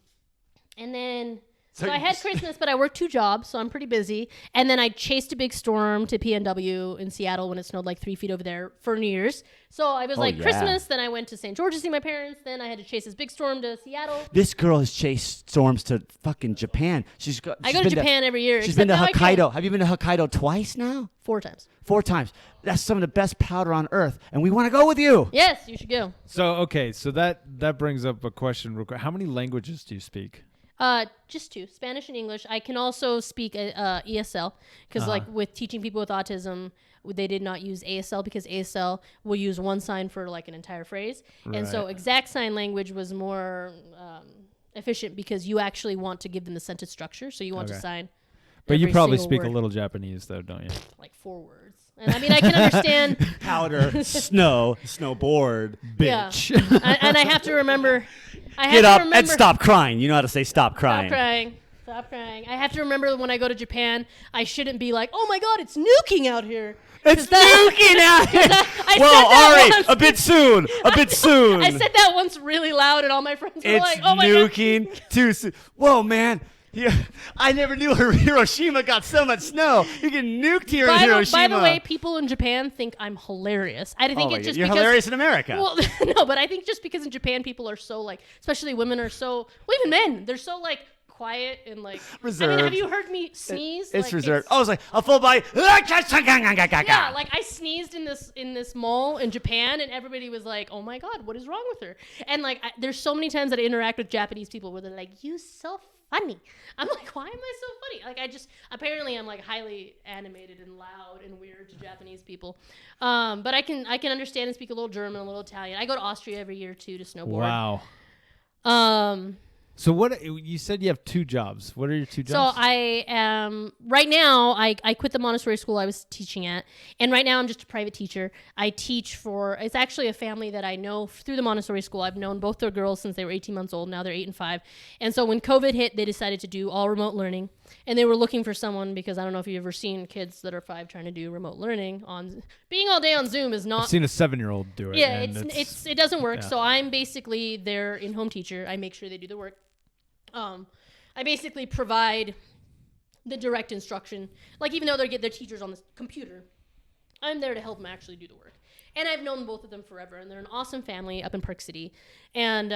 then so I had Christmas, but I worked 2 jobs, so I'm pretty busy. And then I chased a big storm to PNW in Seattle when it snowed like 3 feet over there for New Year's. So I was like yeah. Christmas. Then I went to St. George to see my parents. Then I had to chase this big storm to Seattle. This girl has chased storms to fucking Japan. I go to Japan every year. She's been to except now I can't. Hokkaido. Have you been to Hokkaido twice now? 4 times. 4 times. That's some of the best powder on earth, and we want to go with you. Yes, you should go. So okay, so that brings up a question real quick. How many languages do you speak? Just 2, Spanish and English. I can also speak ESL because, like, with teaching people with autism, they did not use ASL because ASL will use one sign for like an entire phrase, and so Right. exact sign language was more efficient because you actually want to give them the sentence structure, so you want to Okay. sign. But you every probably single speak word, a little Japanese though, don't you? like 4 words. And I mean, I can understand. Powder, snow, snowboard, Yeah. bitch. And I have to remember. Get up and stop crying. You know how to say stop crying. Stop crying. Stop crying. I have to remember when I go to Japan, I shouldn't be like, oh my God, it's nuking out here. It's 'Cause that- nuking out here. I said Whoa, that Ari, once. a bit soon. A bit soon. I said that once really loud, and all my friends were it's like, oh my God. nuking too soon. Whoa, man. Yeah, I never knew Hiroshima got so much snow. You get nuked here in Hiroshima. By the way, people in Japan think I'm hilarious. I think Oh my it's just God, you're because hilarious in America. Well, no, but I think just because in Japan people are so like, especially women are so, well, even men, they're so like quiet and like Reserved. I mean, have you heard me sneeze? It's Like, reserved. I was like a full body. Yeah, like I sneezed in this mall in Japan, and everybody was like, "Oh my God, what is wrong with her?" And like, there's so many times that I interact with Japanese people where they're like, "You so funny." I'm like, "Why am I so funny?" Like, apparently I'm like highly animated and loud and weird to Japanese people. But I can understand and speak a little German, a little Italian. I go to Austria every year too to snowboard. Wow. So what you said you have 2 jobs. What are your 2 So jobs? I am right now. I quit the Montessori school I was teaching at, and right now I'm just a private teacher. I teach for. It's actually a family that I know through the Montessori school. I've known both their girls since they were 18 months old. Now they're 8 and 5. And so when COVID hit, they decided to do all remote learning, and they were looking for someone because I don't know if you've ever seen kids that are 5 trying to do remote learning on being all day on Zoom is not. I've seen a 7-year-old do it. Yeah, and it doesn't work. yeah. So I'm basically their in-home teacher. I make sure they do their work. I basically provide the direct instruction. Like, even though they get their teachers on the computer, I'm there to help them actually do the work. And I've known both of them forever, and they're an awesome family up in Park City. And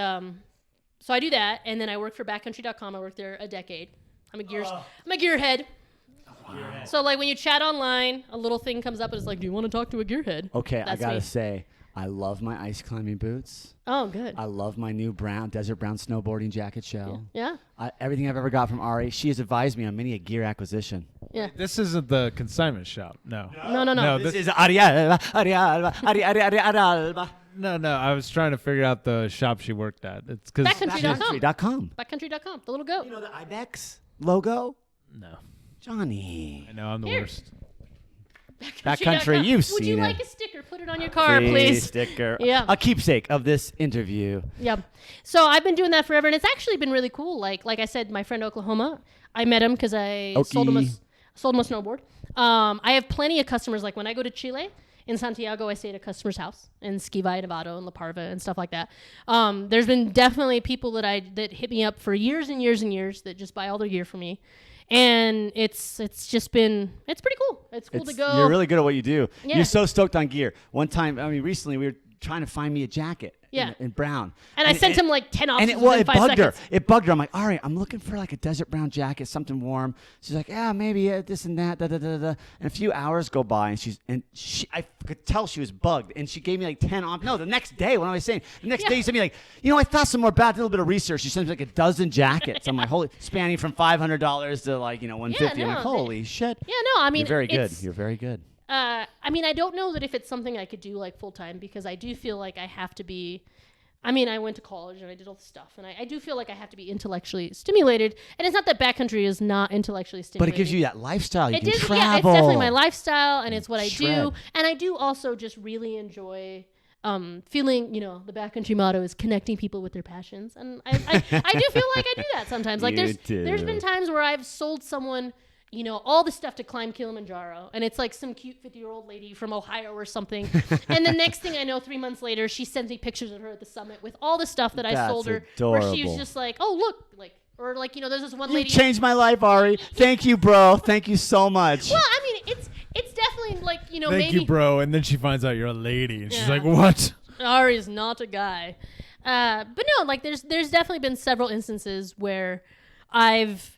So I do that, and then I work for backcountry.com. I worked there a decade. I'm a gearhead. Wow. So like when you chat online, a little thing comes up and it's like, do you want to talk to a gearhead? Okay, That's I gotta me. say, I love my ice climbing boots. Oh, good. I love my new desert brown snowboarding jacket shell. Yeah. Everything I've ever got from Ari, she has advised me on many a gear acquisition. Yeah. This isn't the consignment shop. No. No. This is Arialba. No. I was trying to figure out the shop she worked at. It's because Backcountry.com. Backcountry.com. The little goat. You know the Ibex logo? No. Johnny. I know I'm the Here. worst. Backcountry, you've Would seen you it. like a sticker? Put it on your car, Free please. sticker. Yeah. A keepsake of this interview. Yeah. So I've been doing that forever, and it's actually been really cool. Like I said, my friend Oklahoma, I met him because I sold him a snowboard. I have plenty of customers. Like when I go to Chile, in Santiago, I stay at a customer's house in Ski Valle Nevado and La Parva and stuff like that. There's been definitely people that hit me up for years and years and years that just buy all their gear from me. And it's pretty cool. It's cool to go. You're really good at what you do. Yeah. You're so stoked on gear. One time, recently we were trying to find me a jacket in brown. And I sent him like 10 options it within 5 bugged seconds. her. It bugged her. I'm like, all right, I'm looking for like a desert brown jacket, something warm. She's like, yeah, maybe this and that, And a few hours go by, and I could tell she was bugged. And she gave me like 10 options. No, the next day, what am I saying? The next day, you sent me like, I thought some more about, did a little bit of research. She sent me like a dozen jackets. I'm like, holy, spanning from $500 to like, $150. I'm like, holy shit. Yeah, no, I mean, you're very good. You're very good. I don't know that if it's something I could do like full time, because I do feel like I have to be. I went to college and I did all this stuff, and I do feel like I have to be intellectually stimulated. And it's not that backcountry is not intellectually stimulated, but it gives you that lifestyle. You can travel. Yeah, it's definitely my lifestyle, and it's what I Shred. do. And I do also just really enjoy feeling. The backcountry motto is connecting people with their passions, and I do feel like I do that sometimes. Like there's been times where I've sold someone, all the stuff to climb Kilimanjaro, and it's like some cute 50-year-old lady from Ohio or something. And the next thing I know, 3 months later, she sends me pictures of her at the summit with all the stuff that I sold her, where she was just like, oh, look, there's this one lady. You changed my life, Ari. Thank you, bro. Thank you so much. Well, it's definitely like, Thank maybe. you, bro. And then she finds out you're a lady, and she's like, what? Ari's not a guy. But no, like there's definitely been several instances where I've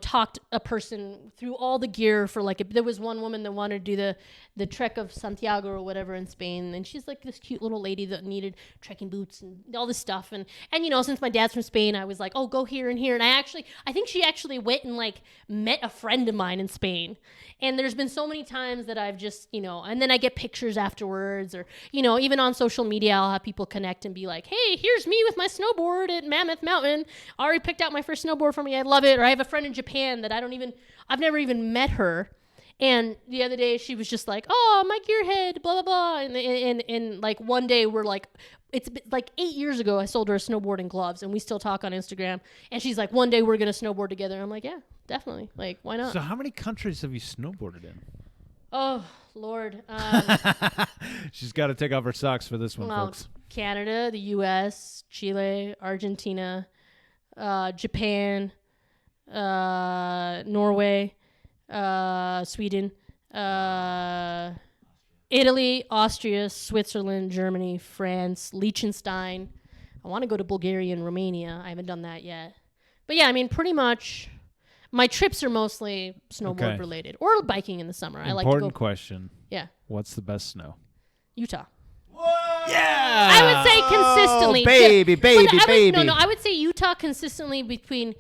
talked a person through all the gear for there was one woman that wanted to do the Trek of Santiago or whatever in Spain, and she's like this cute little lady that needed trekking boots and all this stuff, and since my dad's from Spain, I was like, oh, go here and here, and I think she actually went and met a friend of mine in Spain. And there's been so many times that I've just, and then I get pictures afterwards, or, even on social media, I'll have people connect and be like, hey, here's me with my snowboard at Mammoth Mountain. Ari picked out my first snowboard for me. I love it. Or I have a friend in Japan that I've never even met her. And the other day she was just like, oh, my gearhead, blah, blah, blah. And like one day we're like, it's like 8 years ago I sold her a snowboard and gloves, and we still talk on Instagram. And she's like, one day we're going to snowboard together. And I'm like, yeah, definitely. Like, why not? So how many countries have you snowboarded in? Oh, Lord. She's got to take off her socks for this one, folks. Canada, the U.S., Chile, Argentina, Japan, Norway, Sweden, Italy, Austria, Switzerland, Germany, France, Liechtenstein. I want to go to Bulgaria and Romania. I haven't done that yet. But yeah, pretty much my trips are mostly snowboard related, or biking in the summer. I like to go. Important question. Yeah. What's the best snow? Utah. Yeah. I would say consistently. Baby. No, I would say Utah consistently between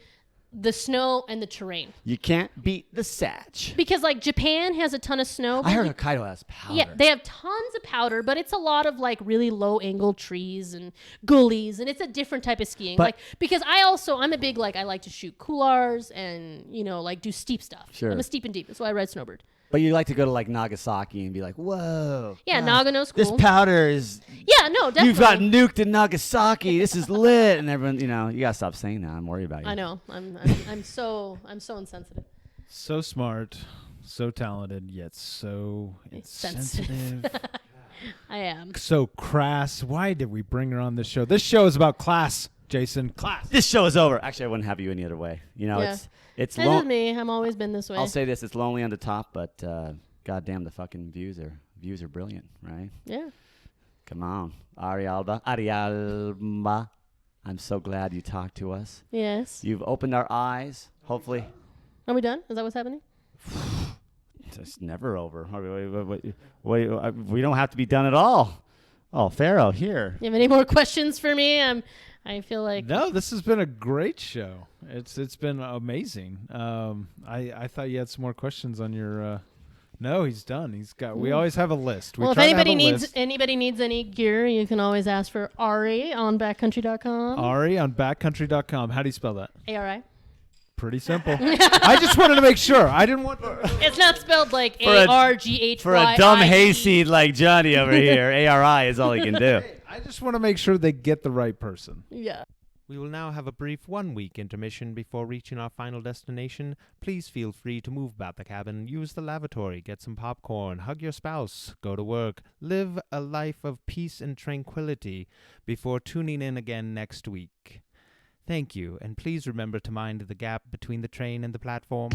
the snow and the terrain. You can't beat the Satch. Because Japan has a ton of snow. I heard Hokkaido has powder. Yeah, they have tons of powder, but it's a lot of really low angle trees and gullies, and it's a different type of skiing. But because I'm a big I like to shoot couloirs and do steep stuff. Sure. I'm a steep and deep. That's why I ride snowboard. But you like to go to Nagasaki and be like, whoa. Yeah, Nagano's cool. This powder is. Yeah, no, definitely. You've got nuked in Nagasaki. This is lit, and everyone, you gotta stop saying that. I'm worried about you. I know. I'm so insensitive. So smart, so talented, yet so insensitive. I am. So crass. Why did we bring her on this show? This show is about class, Jason. Class. This show is over. Actually, I wouldn't have you any other way. It's This is me. I've always been this way. I'll say this: it's lonely on the top, but goddamn, the fucking views are brilliant, right? Yeah. Come on, Arialba. I'm so glad you talked to us. Yes. You've opened our eyes. Hopefully, Are we done? Is that what's happening? it's never over. We don't have to be done at all. Oh, Pharaoh, here. You have any more questions for me? I feel like No, this has been a great show. It's been amazing. I thought you had some more questions on your. No, he's done. He's got. We always have a list. Well, if anybody needs any gear, you can always ask for Ari on backcountry.com. Ari on backcountry.com. How do you spell that? ARI. Pretty simple. I just wanted to make sure. I didn't want. It's not spelled like For a- ARGHY. For a dumb hayseed like Johnny over here, ARI is all he can do. I just want to make sure they get the right person. Yeah. We will now have a brief 1-week intermission before reaching our final destination. Please feel free to move about the cabin, use the lavatory, get some popcorn, hug your spouse, go to work, live a life of peace and tranquility before tuning in again next week. Thank you, and please remember to mind the gap between the train and the platform.